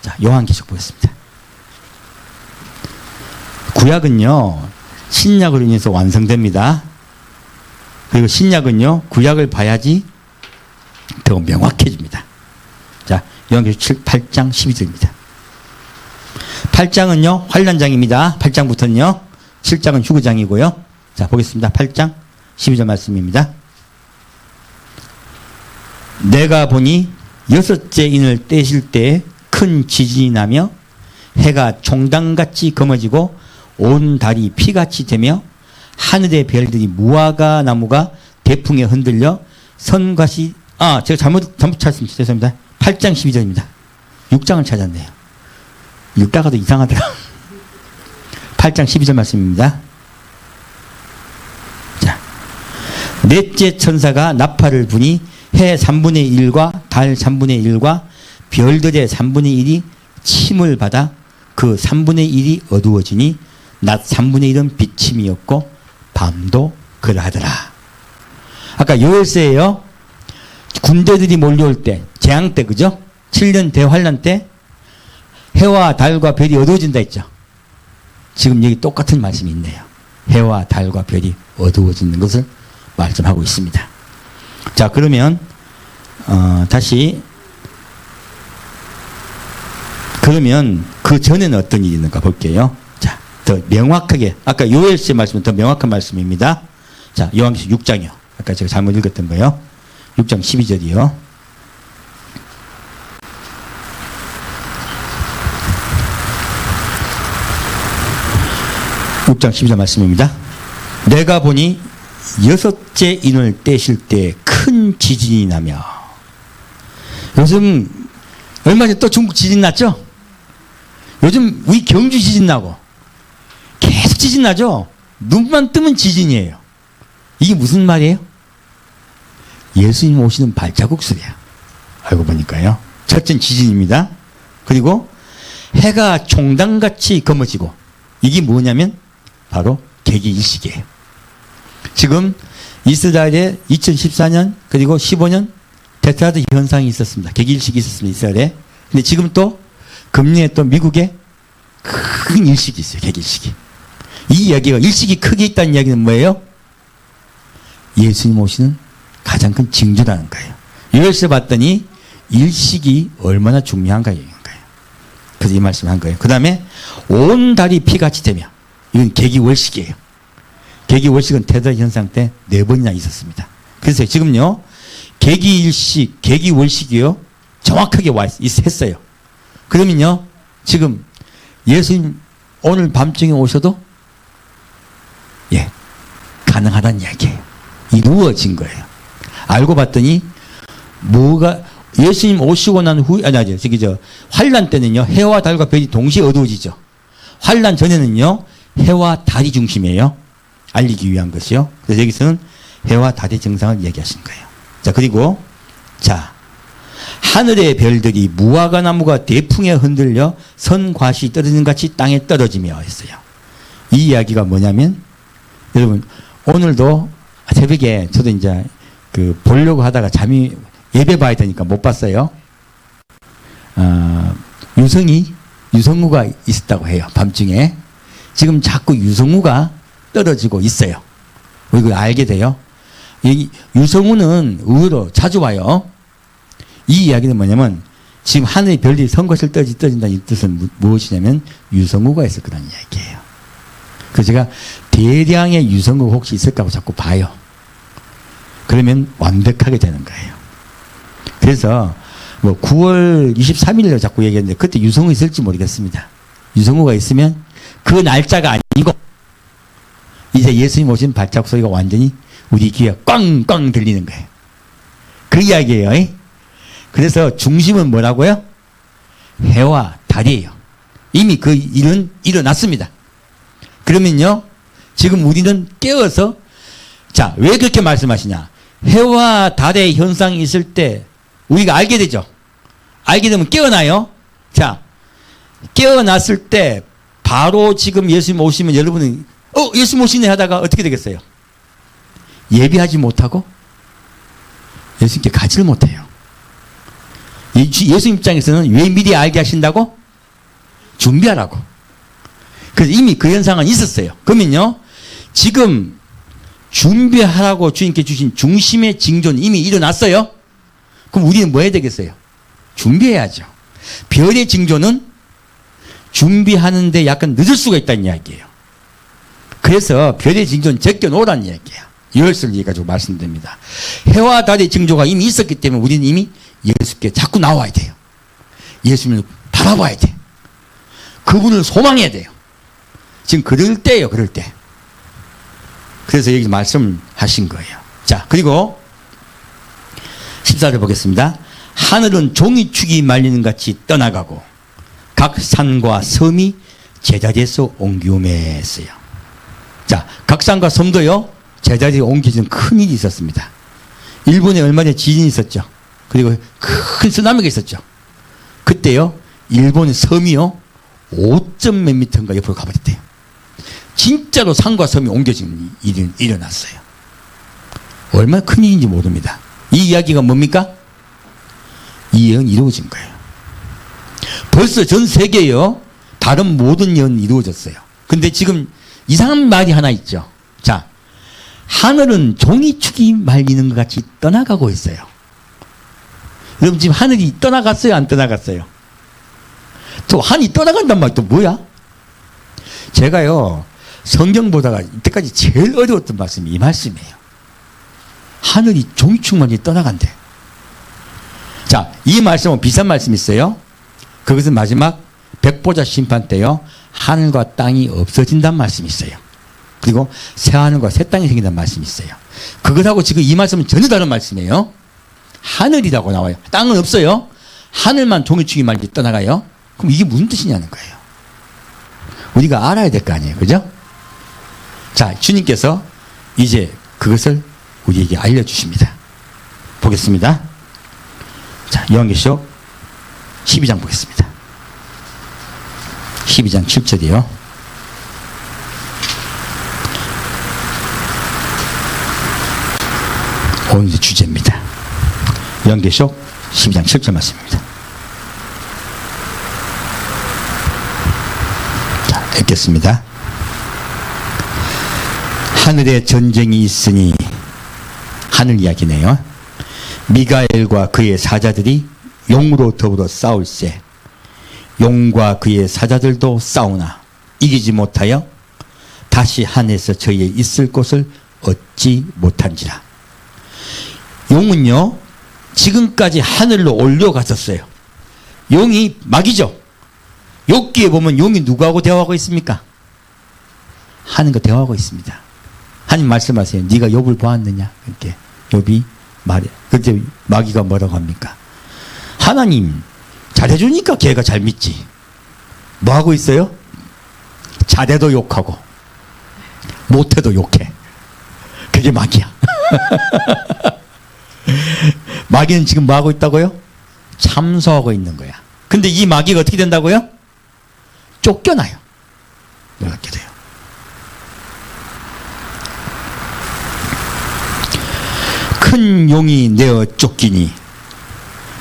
자, 요한계시록 보겠습니다. 구약은요, 신약으로 인해서 완성됩니다. 그리고 신약은요, 구약을 봐야지 더 명확해집니다. 자, 요한계시록 8장 12절입니다. 8장은요, 환난장입니다. 8장부터는요, 7장은 휴거장이고요. 자, 보겠습니다. 8장 12절 말씀입니다. 내가 보니 여섯째 인을 떼실 때 큰 지진이 나며 해가 총당같이 검어지고 온 달이 피같이 되며 하늘의 별들이 무화과 나무가 대풍에 흔들려 선과시, 제가 잘못 찾았습니다. 죄송합니다. 8장 12절입니다. 6장을 찾았네요. 읽다가도 이상하더라. 8장 12절 말씀입니다. 자, 넷째 천사가 나팔을 부니 해 3분의 1과 달 3분의 1과 별들의 3분의 1이 침을 받아 그 3분의 1이 어두워지니 낮 3분의 1은 비침이었고 밤도 그러하더라. 아까 요엘서에요, 군대들이 몰려올 때, 재앙 때, 그죠? 7년 대환란 때 해와 달과 별이 어두워진다 했죠. 지금 여기 똑같은 말씀이 있네요. 해와 달과 별이 어두워지는 것을 말씀하고 있습니다. 자, 그러면 다시, 그러면 그 전에는 어떤 일이 있는가 볼게요. 자, 더 명확하게, 아까 요엘서의 말씀은 더 명확한 말씀입니다. 자, 요한계시록 6장이요. 아까 제가 잘못 읽었던 거요. 6장 12절이요. (6장 12절) 말씀입니다. 내가 보니 여섯째 인을 떼실 때 큰 지진이 나며, 요즘 얼마 전에 또 중국 지진 났죠? 요즘 우리 경주 지진 나고 계속 지진 나죠? 눈만 뜨면 지진이에요. 이게 무슨 말이에요? 예수님 오시는 발자국 소리야. 알고 보니까요. 첫째 지진입니다. 그리고 해가 총당같이 검어지고, 이게 뭐냐면 바로 계기일식이에요. 지금 이스라엘에 2014년 그리고 15년 테트라드 현상이 있었습니다. 계기일식이 있었습니다. 이스라엘에. 근데 지금 또 금년에 또 미국에 큰 일식이 있어요. 계기일식이. 이 이야기가, 일식이 크게 있다는 이야기는 뭐예요? 예수님 오시는 가장 큰 징조라는 거예요. 여기서 봤더니 일식이 얼마나 중요한가 얘기한 거예요. 그래서 이 말씀을 한 거예요. 그 다음에 온 달이 피같이 되며, 이건 계기월식이에요. 계기월식은 테트라드 현상 때 4번이나 있었습니다. 그래서 지금요, 계기일식, 계기월식이요, 정확하게 했어요. 그러면요, 지금 예수님 오늘 밤중에 오셔도 예, 가능하다는 이야기예요. 이루어진 거예요. 알고 봤더니 뭐가, 예수님 오시고 난 후에, 환란 때는요, 해와 달과 별이 동시에 어두워지죠. 환란 전에는요, 해와 달이 중심이에요. 알리기 위한 것이요. 그래서 여기서는 해와 달의 정상을 얘기하신 거예요. 자, 그리고, 자, 하늘의 별들이 무화과 나무가 대풍에 흔들려 선과시 떨어지는 같이 땅에 떨어지며 했어요. 이 이야기가 뭐냐면, 여러분, 오늘도 새벽에 저도 이제 보려고 하다가 잠이, 예배 봐야 되니까 못 봤어요. 유성우가 있었다고 해요. 밤중에. 지금 자꾸 유성우가 떨어지고 있어요. 이걸 알게 돼요. 유성우는 의외로 자주 와요. 이 이야기는 뭐냐면, 지금 하늘의 별이 선것을 떨어진다는 이 뜻은 무엇이냐면, 유성우가 있을 거라는 이야기예요. 그래서 제가 대량의 유성우가 혹시 있을까 하고 자꾸 봐요. 그러면 완벽하게 되는 거예요. 그래서 뭐 9월 23일로 자꾸 얘기했는데, 그때 유성우 있을지 모르겠습니다. 유성우가 있으면 그 날짜가 아니고, 이제 예수님 오신 발자국 소리가 완전히 우리 귀에 꽝꽝 들리는 거예요. 그 이야기예요. 그래서 중심은 뭐라고요? 해와 달이에요. 이미 그 일은 일어났습니다. 그러면요, 지금 우리는 깨어서, 자, 왜 그렇게 말씀하시냐? 해와 달의 현상이 있을 때 우리가 알게 되죠. 알게 되면 깨어나요. 자, 깨어났을 때 바로 지금 예수님 오시면 여러분은 예수님 오시네 하다가 어떻게 되겠어요? 예비하지 못하고 예수님께 가지를 못해요. 예수님 입장에서는 왜 미리 알게 하신다고? 준비하라고. 그래서 이미 그 현상은 있었어요. 그러면요, 지금 준비하라고 주님께 주신 중심의 징조는 이미 일어났어요. 그럼 우리는 뭐 해야 되겠어요? 준비해야죠. 별의 징조는 준비하는데 약간 늦을 수가 있다는 이야기예요. 그래서 별의 징조는 제껴놓으라는 이야기예요. 이것을 가지고 말씀드립니다. 해와 달의 징조가 이미 있었기 때문에 우리는 이미 예수께 자꾸 나와야 돼요. 예수님을 바라봐야 돼. 그분을 소망해야 돼요. 지금 그럴 때예요. 그럴 때. 그래서 여기 말씀하신 거예요. 자, 그리고 14절 보겠습니다. 하늘은 종이축이 말리는 같이 떠나가고 각 산과 섬이 제자리에서 옮기움했어요. 자, 각 산과 섬도요, 제자리에 옮기는 큰 일이 있었습니다. 일본에 얼마 전에 지진이 있었죠. 그리고 큰 쓰나미가 있었죠. 그때요, 일본의 섬이요, 5점 몇 미터인가 옆으로 가버렸대요. 진짜로 산과 섬이 옮겨지는 일이 일어났어요. 얼마나 큰 일인지 모릅니다. 이 이야기가 뭡니까? 이 예언이 이루어진 거예요. 벌써 전 세계에요, 다른 모든 예언이 이루어졌어요. 근데 지금 이상한 말이 하나 있죠. 자, 하늘은 종이축이 말리는 것 같이 떠나가고 있어요. 여러분, 지금 하늘이 떠나갔어요? 안 떠나갔어요? 또 하늘이 떠나간단 말이 또 뭐야? 제가요, 성경 보다가 이때까지 제일 어려웠던 말씀이 이 말씀이에요. 하늘이 종이축만이 떠나간대. 자, 이 말씀은 비싼 말씀이 있어요. 그것은 마지막 백보자 심판 때요, 하늘과 땅이 없어진다는 말씀이 있어요. 그리고 새 하늘과 새 땅이 생긴다는 말씀이 있어요. 그것하고 지금 이 말씀은 전혀 다른 말씀이에요. 하늘이라고 나와요. 땅은 없어요. 하늘만 종이축이 말이 떠나가요. 그럼 이게 무슨 뜻이냐는 거예요. 우리가 알아야 될 거 아니에요. 그죠? 자, 주님께서 이제 그것을 우리에게 알려주십니다. 보겠습니다. 자, 자, 요한계시록 12장 보겠습니다. 12장 7절이요. 오늘 주제입니다. 요한계시록 12장 7절 말씀입니다. 자, 읽겠습니다. 하늘에 전쟁이 있으니, 하늘 이야기네요. 미가엘과 그의 사자들이 용으로 더불어 싸울세. 용과 그의 사자들도 싸우나 이기지 못하여 다시 하늘에서 저희의 있을 곳을 얻지 못한지라. 용은요, 지금까지 하늘로 올려갔었어요. 용이 막이죠. 욥기에 보면 용이 누구하고 대화하고 있습니까? 하나님과 대화하고 있습니다. 하나님 말씀하세요. 네가 욥을 보았느냐? 이렇게 욥이 말해. 그때 마귀가 뭐라고 합니까? 하나님 잘해주니까 걔가 잘 믿지. 뭐 하고 있어요? 잘해도 욕하고 못해도 욕해. 그게 마귀야. 마귀는 지금 뭐 하고 있다고요? 참소하고 있는 거야. 근데 이 마귀가 어떻게 된다고요? 쫓겨나요. 이렇게 돼요. 큰 용이 내어 쫓기니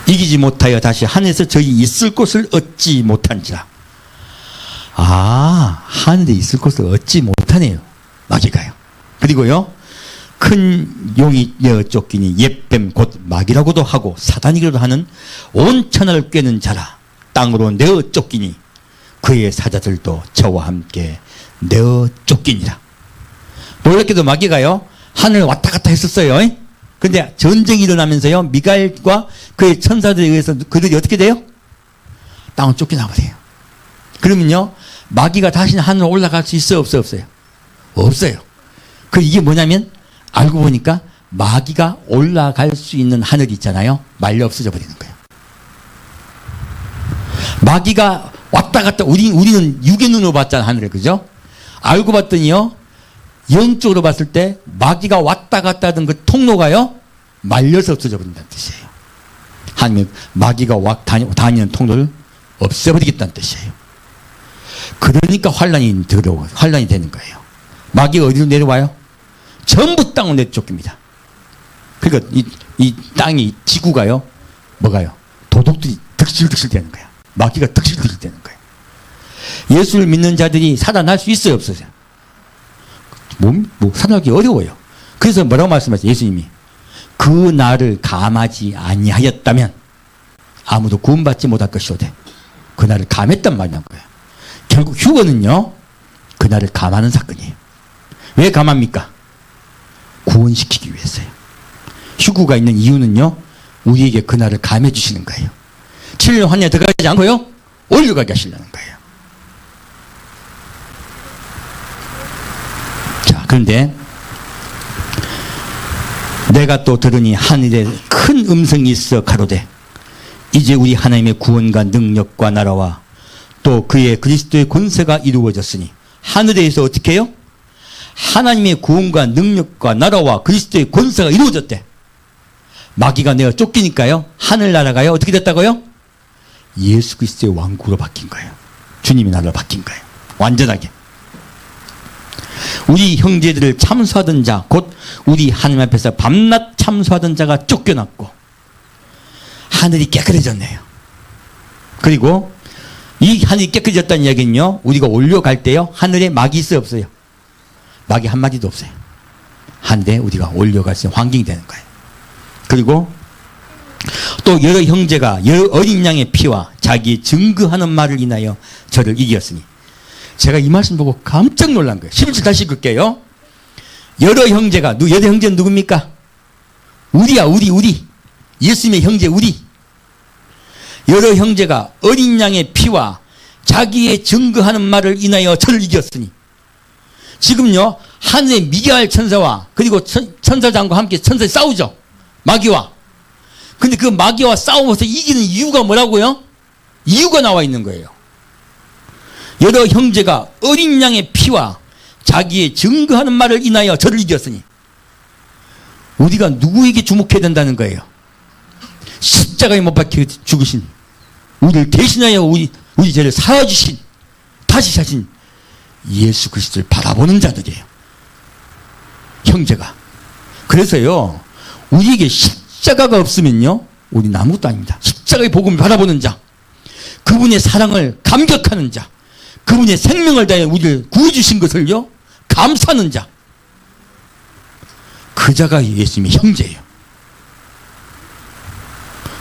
이기지 못하여 다시 하늘에서 저희 있을 곳을 얻지 못한지라. 아, 하늘에 있을 곳을 얻지 못하네요. 마귀가요. 그리고요, 큰 용이 내어 쫓기니 옛뱀 곧 마귀라고도 하고 사단이라고도 하는 온 천하를 꿰는 자라. 땅으로 내어 쫓기니 그의 사자들도 저와 함께 내어 쫓기니라. 놀랍게도 마귀가요, 하늘 왔다 갔다 했었어요. 근데 전쟁이 일어나면서요, 미가엘과 그의 천사들에 의해서 그들이 어떻게 돼요? 땅을 쫓겨나버려요. 그러면요, 마귀가 다시 하늘로 올라갈 수 있어요, 없어요? 없어요. 없어요. 그 이게 뭐냐면, 알고 보니까 마귀가 올라갈 수 있는 하늘이 있잖아요. 말려 없어져 버리는 거예요. 마귀가 왔다 갔다, 우리는 육의 눈으로 봤잖아, 하늘을. 그죠? 알고 봤더니요, 영적으로 봤을 때 마귀가 왔다 갔다 하던 그 통로가요, 말려서 없어져 버린다는 뜻이에요. 하나님은 마귀가 다니는 통로를 없애버리겠다는 뜻이에요. 그러니까 환란이 되는 거예요. 마귀가 어디로 내려와요? 전부 땅으로 내쫓깁니다. 그러니까 이 땅이, 지구가요, 뭐가요? 도둑들이 득실득실 되는 거야. 마귀가 득실득실 되는 거예요. 예수를 믿는 자들이 살아날 수 있어요, 없어요? 살아나기 어려워요. 그래서 뭐라고 말씀하세요? 예수님이 그 날을 감하지 아니하였다면 아무도 구원받지 못할 것이오되, 그 날을 감했단 말이란 거예요. 결국 휴거는요, 그 날을 감하는 사건이에요. 왜 감합니까? 구원시키기 위해서요. 휴구가 있는 이유는요, 우리에게 그 날을 감해 주시는 거예요. 7년 환란에 들어가지 않고요, 올려가게 하시려는 거예요. 자, 그런데 내가 또 들으니 하늘에 큰 음성이 있어 가로되, 이제 우리 하나님의 구원과 능력과 나라와 또 그의 그리스도의 권세가 이루어졌으니. 하늘에서 어떻게 해요? 하나님의 구원과 능력과 나라와 그리스도의 권세가 이루어졌대. 마귀가 내어 쫓기니까요, 하늘나라가요, 어떻게 됐다고요? 예수 그리스도의 왕국으로 바뀐 거예요. 주님의 나라로 바뀐 거예요. 완전하게. 우리 형제들을 참수하던 자, 곧 우리 하나님 앞에서 밤낮 참수하던 자가 쫓겨났고 하늘이 깨끗해졌네요. 그리고 이 하늘이 깨끗해졌다는 이야기는요, 우리가 올려갈 때요, 하늘에 마귀 있어요, 없어요? 마귀 한 마디도 없어요. 한데 우리가 올려갈 수 있는 환경이 되는 거예요. 그리고 또 여러 형제가 여러 어린 양의 피와 자기의 증거하는 말을 인하여 저를 이겼으니. 제가 이 말씀 보고 깜짝 놀란 거예요. 11절 다시 읽을게요. 여러 형제가, 여러 형제는 누굽니까? 우리야, 우리. 예수님의 형제, 우리. 여러 형제가 어린 양의 피와 자기의 증거하는 말을 인하여 저를 이겼으니. 지금요, 하늘의 미가엘 천사와 그리고 천사장과 함께 천사에 싸우죠. 마귀와. 근데 그 마귀와 싸우면서 이기는 이유가 뭐라고요? 이유가 나와 있는 거예요. 여러 형제가 어린 양의 피와 자기의 증거하는 말을 인하여 저를 이겼으니. 우리가 누구에게 주목해야 된다는 거예요? 십자가에 못 박혀 죽으신, 우리를 대신하여 우리 죄를 사하주신, 다시 사신 예수 그리스도를 바라보는 자들이에요, 형제가. 그래서요, 우리에게 십자가가 없으면요, 우리는 아무것도 아닙니다. 십자가의 복음을 바라보는 자, 그분의 사랑을 감격하는 자, 그분의 생명을 다해 우리를 구해주신 것을요 감사하는 자, 그 자가 예수님의 형제예요.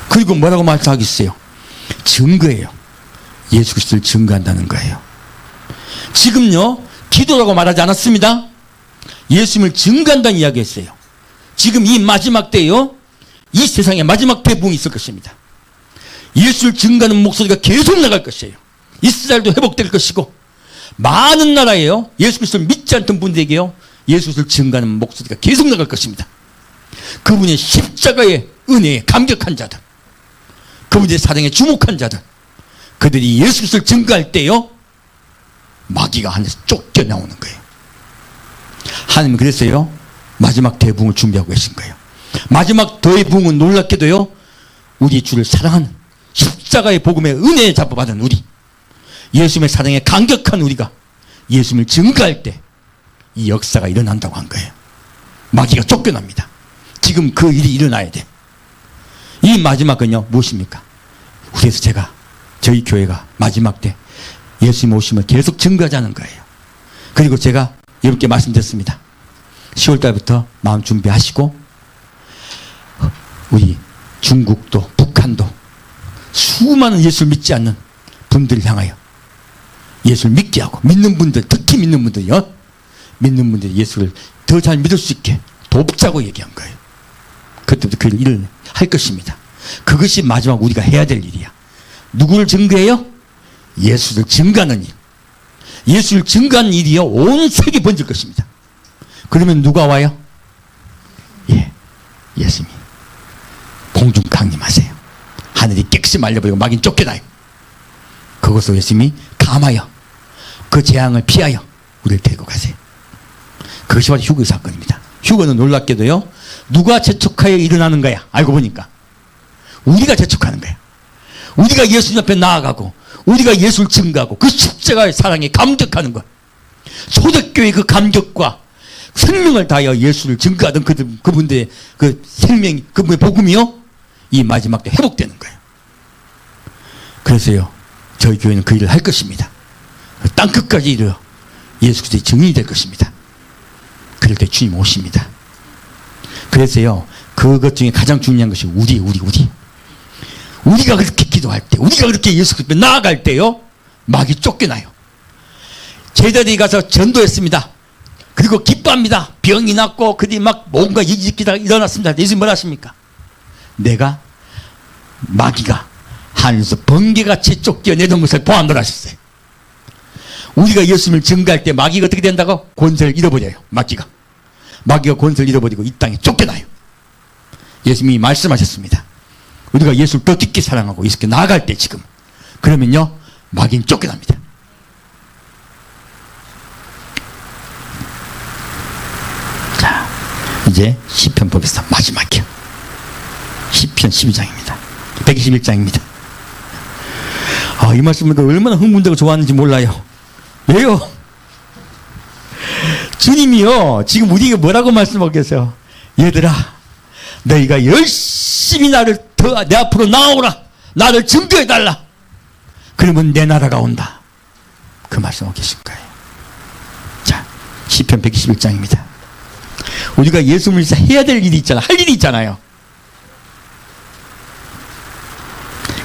그리고 뭐라고 말씀하겠어요? 증거예요. 예수 그리스도를 증거한다는 거예요. 지금요, 기도라고 말하지 않았습니다. 예수님을 증거한다는 이야기했어요. 지금 이 마지막 때요, 이 세상에 마지막 대부흥이 있을 것입니다. 예수를 증거하는 목소리가 계속 나갈 것이에요. 이스라엘도 회복될 것이고, 많은 나라에요, 예수 그리스도를 믿지 않던 분들에게요, 예수 그리스도를 증거하는 목소리가 계속 나갈 것입니다. 그분의 십자가의 은혜에 감격한 자들, 그분의 사랑에 주목한 자들, 그들이 예수 그리스도를 증거할 때요, 마귀가 하늘에서 쫓겨나오는 거예요. 하나님은 그랬어요, 마지막 대부흥을 준비하고 계신 거예요. 마지막 대부흥은 놀랍게도요, 우리 주를 사랑하는, 십자가의 복음의 은혜에 잡아받은 우리, 예수님의 사랑에 감격한 우리가 예수님을 증거할 때 이 역사가 일어난다고 한 거예요. 마귀가 쫓겨납니다. 지금 그 일이 일어나야 돼. 이 마지막은요, 무엇입니까? 그래서 제가, 저희 교회가 마지막 때 예수님 오심을 계속 증거하자는 거예요. 그리고 제가 여러분께 말씀드렸습니다. 10월 달부터 마음 준비하시고, 우리 중국도 북한도 수많은 예수를 믿지 않는 분들을 향하여 예수를 믿게 하고, 믿는 분들, 특히 믿는 분들이요, 믿는 분들이 예수를 더 잘 믿을 수 있게 돕자고 얘기한 거예요. 그때부터 그 일을 할 것입니다. 그것이 마지막 우리가 해야 될 일이야. 누구를 증거해요? 예수를 증거하는 일. 예수를 증거하는 일이요, 온 세계에 번질 것입니다. 그러면 누가 와요? 예, 예수님 공중 강림하세요. 하늘이 깨끗이 말려버리고 마귀는 쫓겨나요. 그것을 예수님이 감하여 그 재앙을 피하여 우리를 데리고 가세요. 그것이 바로 휴거 사건입니다. 휴거는 놀랍게도요, 누가 재촉하여 일어나는 거야? 알고 보니까 우리가 재촉하는 거야. 우리가 예수님 앞에 나아가고, 우리가 예수를 증거하고, 그 십자가의 사랑에 감격하는 것, 초대교회의 그 감격과 생명을 다하여 예수를 증거하던 그분들의 그 생명, 그분의 복음이요, 이 마지막 때 회복되는 거예요. 그래서요, 저희 교회는 그 일을 할 것입니다. 땅 끝까지 이르러 예수 그리스도의 증인이 될 것입니다. 그럴 때 주님 오십니다. 그래서요, 그것 중에 가장 중요한 것이 우리가 그렇게 기도할 때, 우리가 그렇게 예수 그리스도에 나아갈 때요, 마귀 쫓겨나요. 제자들이 가서 전도했습니다. 그리고 기뻐합니다. 병이 낫고 그들이 막 뭔가 일으키다가 일어났습니다. 예수님 뭐라 하십니까? 내가 마귀가 하늘에서 번개같이 쫓겨내던 것을 보았노라 하셨어요. 우리가 예수님을 증거할 때 마귀가 어떻게 된다고? 권세를 잃어버려요. 마귀가 권세를 잃어버리고 이 땅에 쫓겨나요. 예수님이 말씀하셨습니다. 우리가 예수를 더 깊게 사랑하고 이렇게 나아갈 때 지금, 그러면요, 마귀는 쫓겨납니다. 자, 이제 시편 보겠습니다. 마지막이요. 시편 12장입니다. 121장입니다. 이 말씀을 얼마나 흥분되고 좋아하는지 몰라요. 왜요? 주님이요, 지금 우리에게 뭐라고 말씀하고 계세요? 얘들아, 너희가 열심히 나를 더 내 앞으로 나오라, 나를 증거해달라, 그러면 내 나라가 온다. 그 말씀하고 계신 거예요. 자, 시편 121장입니다. 우리가 예수님을 해야 될 일이 있잖아, 할 일이 있잖아요.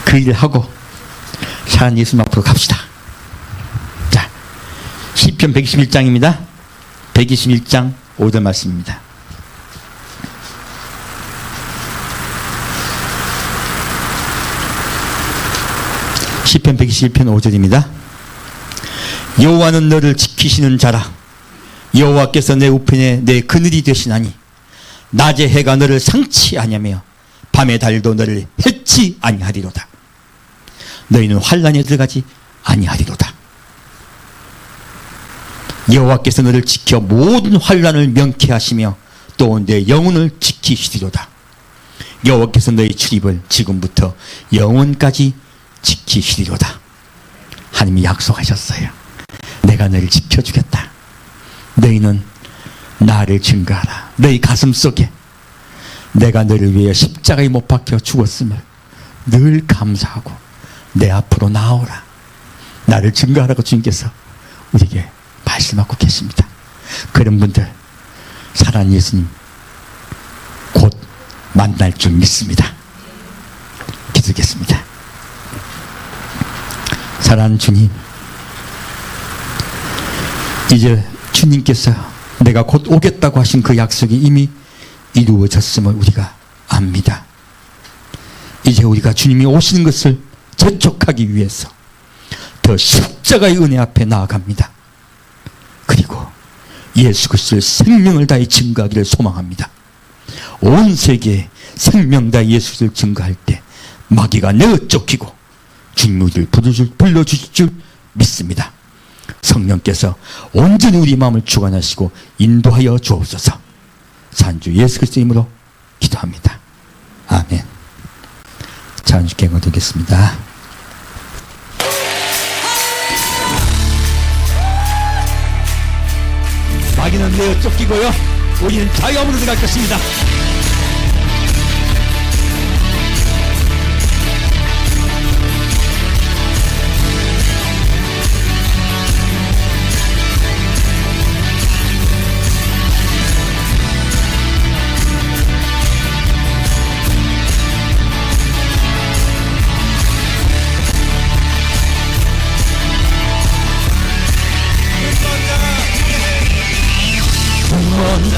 그 일을 하고 산 예수님 앞으로 갑시다. 자, 시편 121장입니다. 121장 5절 말씀입니다. 시편 121편 5절입니다. 여호와는 너를 지키시는 자라. 여호와께서 내 우편에 내 그늘이 되시나니 낮에 해가 너를 상치 아니하며 밤의 달도 너를 해치 아니하리로다. 너희는 환난에 들어가지 아니하리로다. 여호와께서 너를 지켜 모든 환난을 명쾌하시며 또 내 영혼을 지키시리로다. 여호와께서 너희 출입을 지금부터 영원까지 지키시리로다. 하나님이 약속하셨어요. 내가 너희를 지켜주겠다. 너희는 나를 증거하라. 너희 가슴 속에 내가 너를 위해 십자가에 못 박혀 죽었음을 늘 감사하고 내 앞으로 나오라. 나를 증거하라고 주님께서 우리에게 말씀하고 계십니다. 그런 분들 살아난 예수님 곧 만날 줄 믿습니다. 기도하겠습니다. 사랑하는 주님, 이제 주님께서 내가 곧 오겠다고 하신 그 약속이 이미 이루어졌음을 우리가 압니다. 이제 우리가 주님이 오시는 것을 접촉하기 위해서 더 십자가의 은혜 앞에 나아갑니다. 그리고 예수 그리스도의 생명을 다해 증거하기를 소망합니다. 온 세계에 생명 다해 예수를 증거할 때 마귀가 내어 쫓기고 주님 우리를 불러주실 줄 믿습니다. 성령께서 온전히 우리 마음을 주관하시고 인도하여 주옵소서. 산주 예수 그리스도 이름으로 기도합니다. 아멘. 찬주께 거두겠습니다. 마귀는 내어 쫓기고요, 우리는 자유함으로 들어갈 것입니다.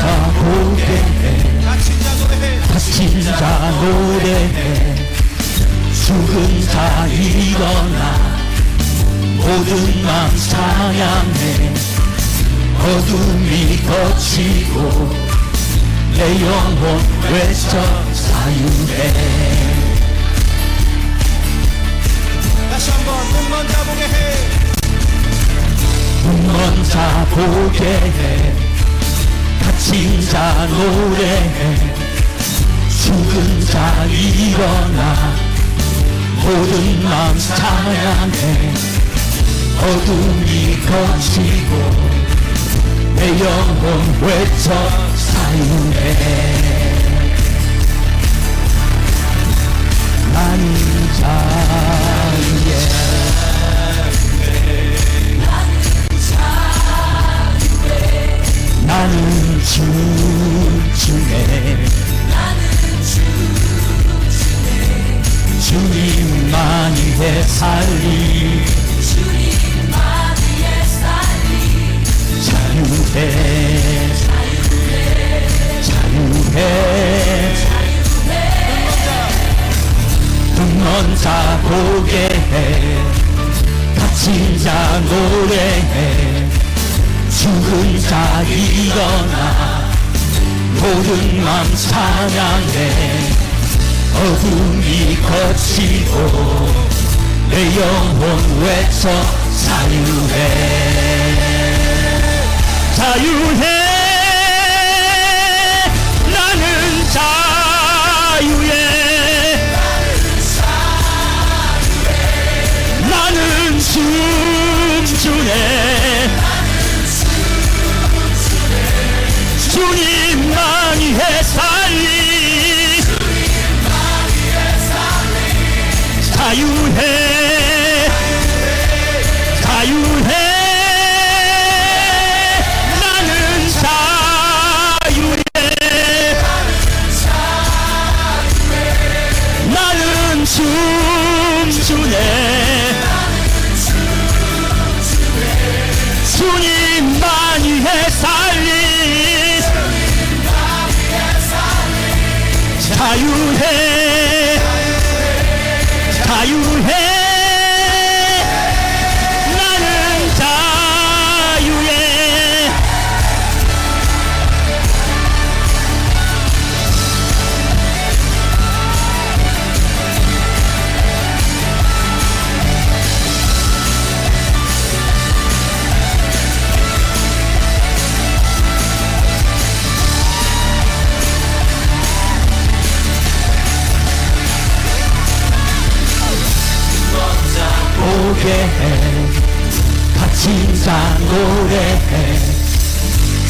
다 보게 해, 다친 자 노래해, 죽은 자 일어나, 모든 맘 찬양해. 어둠이 거치고 내 영혼 외쳐 자유해. 다시 한번 눈먼 자 보게 해, 눈먼 자 보게 해, 다친 자 노래해, 죽은 자 일어나, 모든 마음 찬양해. 어둠이 거치고 내 영혼 외쳐 자유해. 나는 자유해. 나는 춤추네. 주님만이 해 살리. 자유해. 자유해. 눈먼 자 보게 해, 다친 자 노래해, 죽은 자 일어나, 모든 맘 찬양해. 어둠이 거치고 내 영혼 외쳐 자유해. 자유해. 나는 자유해. 나는 춤추네. 주님만이 해 살리. 자유해. 자유해. 나는 자유해. 나는 춤추네. 주님만이 해 살리. 자유해. 자유해. 나는 자유해. 보게 해. 갇힌 자 노래해.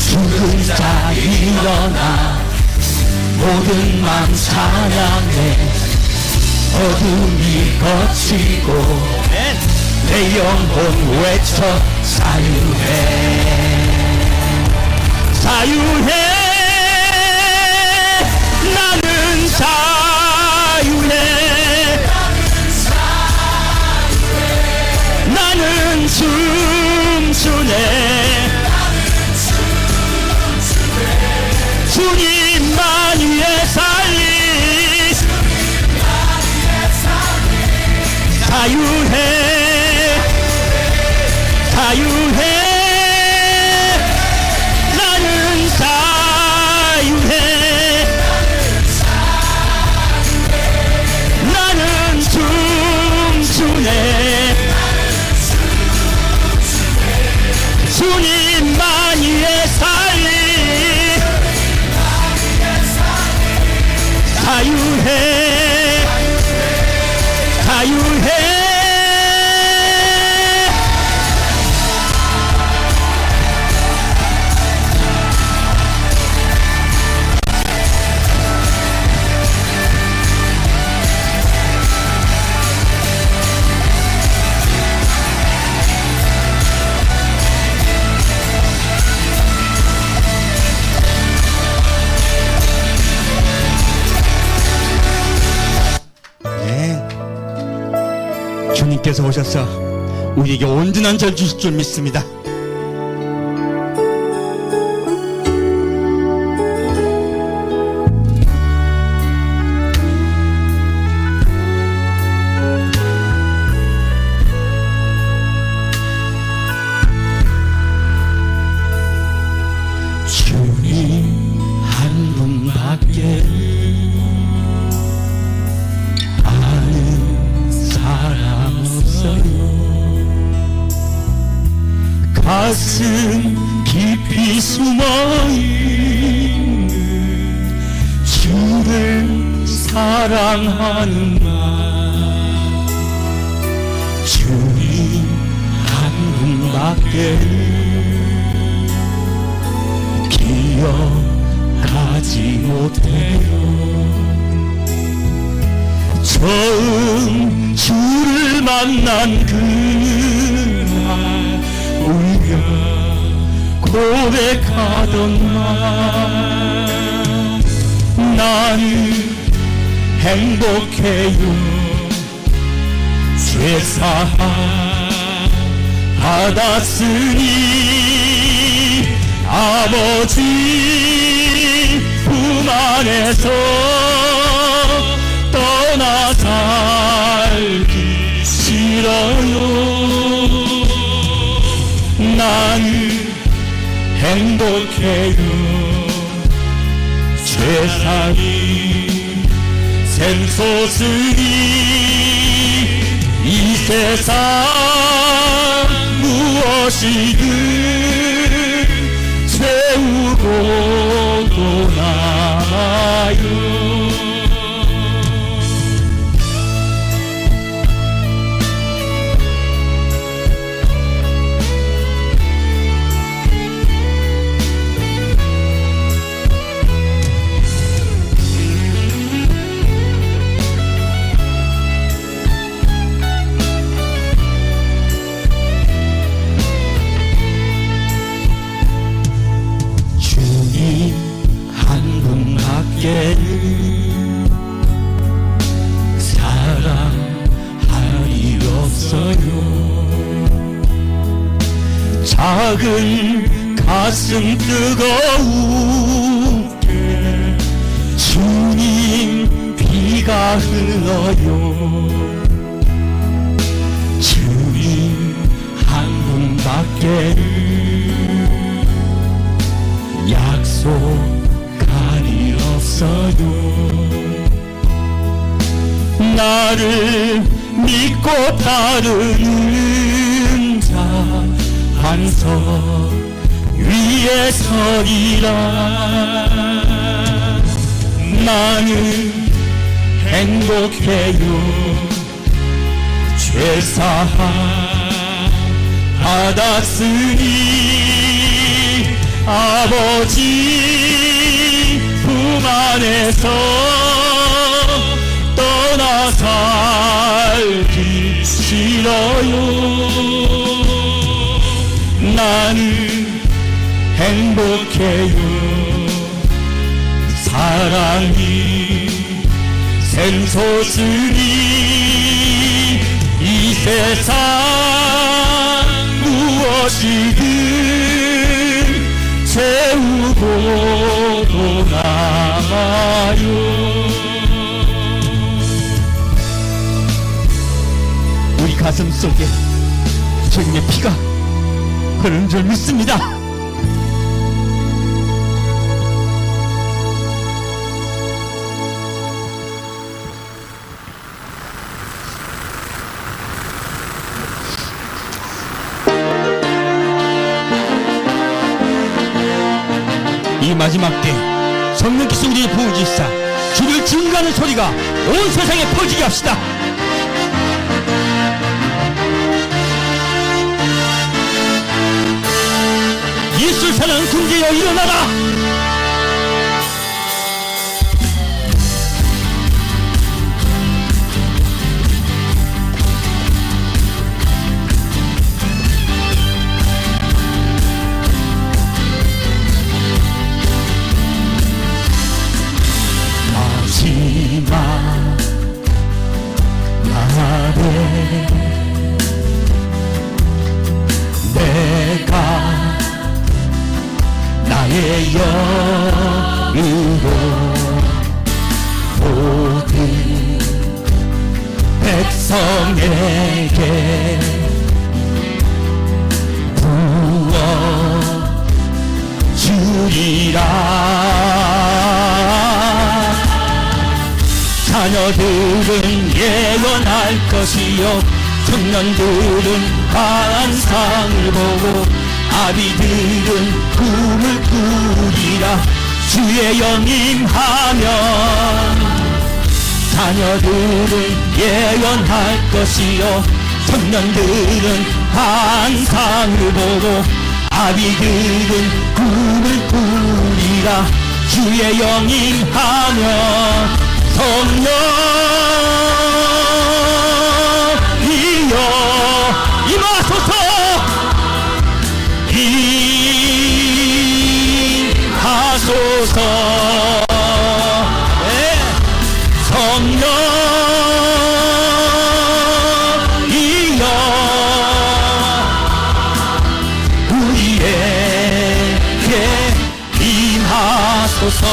죽은 자 일어나. 모든 맘 찬양해. 어둠이 거치고 내 영혼 외쳐 자유해. 자유해. 나는 자유해. 나는 춤추네. 주님만 위해 살리. 자유해. 자유해. 나는 자유해. 나는 춤추네. 주님만 위해 살리. 자유해. 자유해. 주님께서 오셔서 우리에게 온전한 절 주실 줄 믿습니다. 주님 한 분밖에 가슴 깊이 숨어있는 주를 사랑하는 나. 주님 한 분밖에 기억하지 못해요. 처음 주를 만난 그날 울며 고백하던 날 나는 행복해요. 죄사함 받았으니 아버지 품 안에서 떠나 살기 싫어요. 나는 행복해요. 세상이 샘솟으니 이 세상 무엇이든 채우고 떠나요. 사랑할 일 없어요. 작은 가슴 뜨거우게 주님 비가 흘러요. 주님 한 분밖에 약속할 일 없어요. 나를 믿고 따르는 자 반석 위에 서리라. 나는 행복해요. 죄사 받았으니 아버지 품 안에서 떠나 살기 싫어요. 나는 행복해요. 사랑이 샘솟으니 이 세상 무엇이든 채우고 남아요. 우리 가슴 속에 주님의 피가 흐르는 줄 믿습니다. 이 마지막 때 성령 기수들이 부으시사 주를 증거하는 소리가 온 세상에 퍼지게 합시다. 예수 사는 군대여 일어나라. 마지막 날에 내가 나의 영으로 모든 백성에게 부어주리라. 자녀들은 예언할 것이요 청년들은 환상을 보고 아비들은 꿈을 꾸리라. 주의 영임하면 자녀들은 예언할 것이요 청년들은 환상을 보고 아비들은 꿈을 꾸리라. 주의 영임하면 성령이여 임하소서. 임하소서. 네. 성령이여 우리에게 임하소서.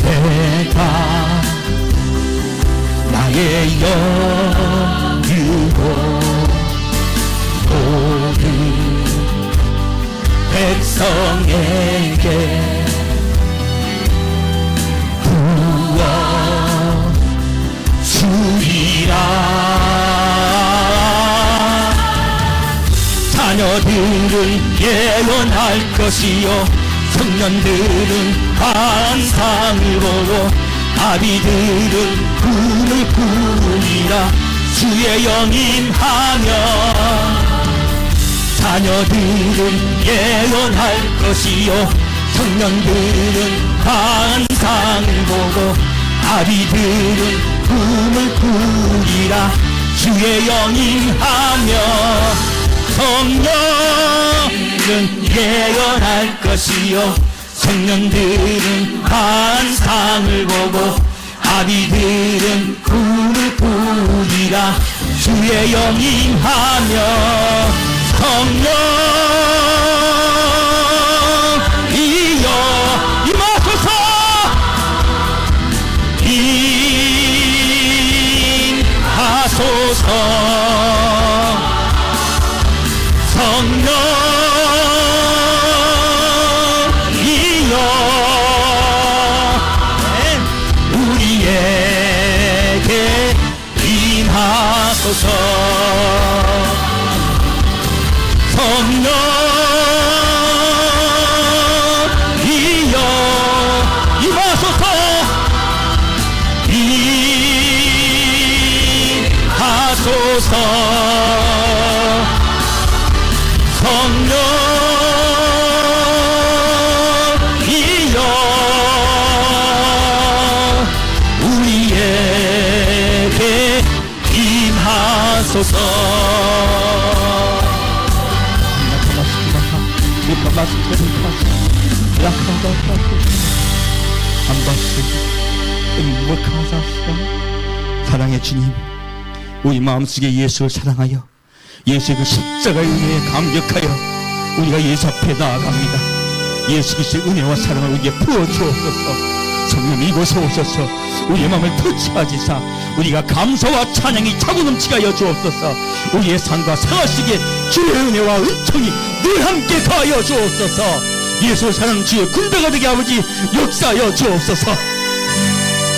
내가 나의 영유로 모든 백성에게 부어주리라. 자녀들은 예언할 것이요 청년들은 환상을 보고 아비들은 꿈을 꾸리라. 주의 영임하면 자녀들은 예언할 것이요 청년들은 환상을 보고 아비들은 꿈을 꾸리라. 주의 영임하며 성령은 예언할 것이요 청년들은 환상을 보고 아비들은 꿈을 꾸리라. 주의 영임하며 성령이여 임하소서. 임하소서. 성령이여 임하소서. 성령이여 우리에게 임하소서. 사랑의 주님, 우리 마음속에 예수를 사랑하여 예수의 그 십자가의 은혜에 감격하여 우리가 예수 앞에 나아갑니다. 예수 그리스도의 은혜와 사랑을 우리에게 부어주옵소서. 성령 이곳에 오셔서 우리의 마음을 터치하시사 우리가 감사와 찬양이 차고 넘치게 하여 주옵소서. 우리의 삶과 살아시기에 주의 은혜와 은총이 늘 함께 가하여 주옵소서. 예수 사랑 주의 군대가 되게 아버지 역사하여 주옵소서.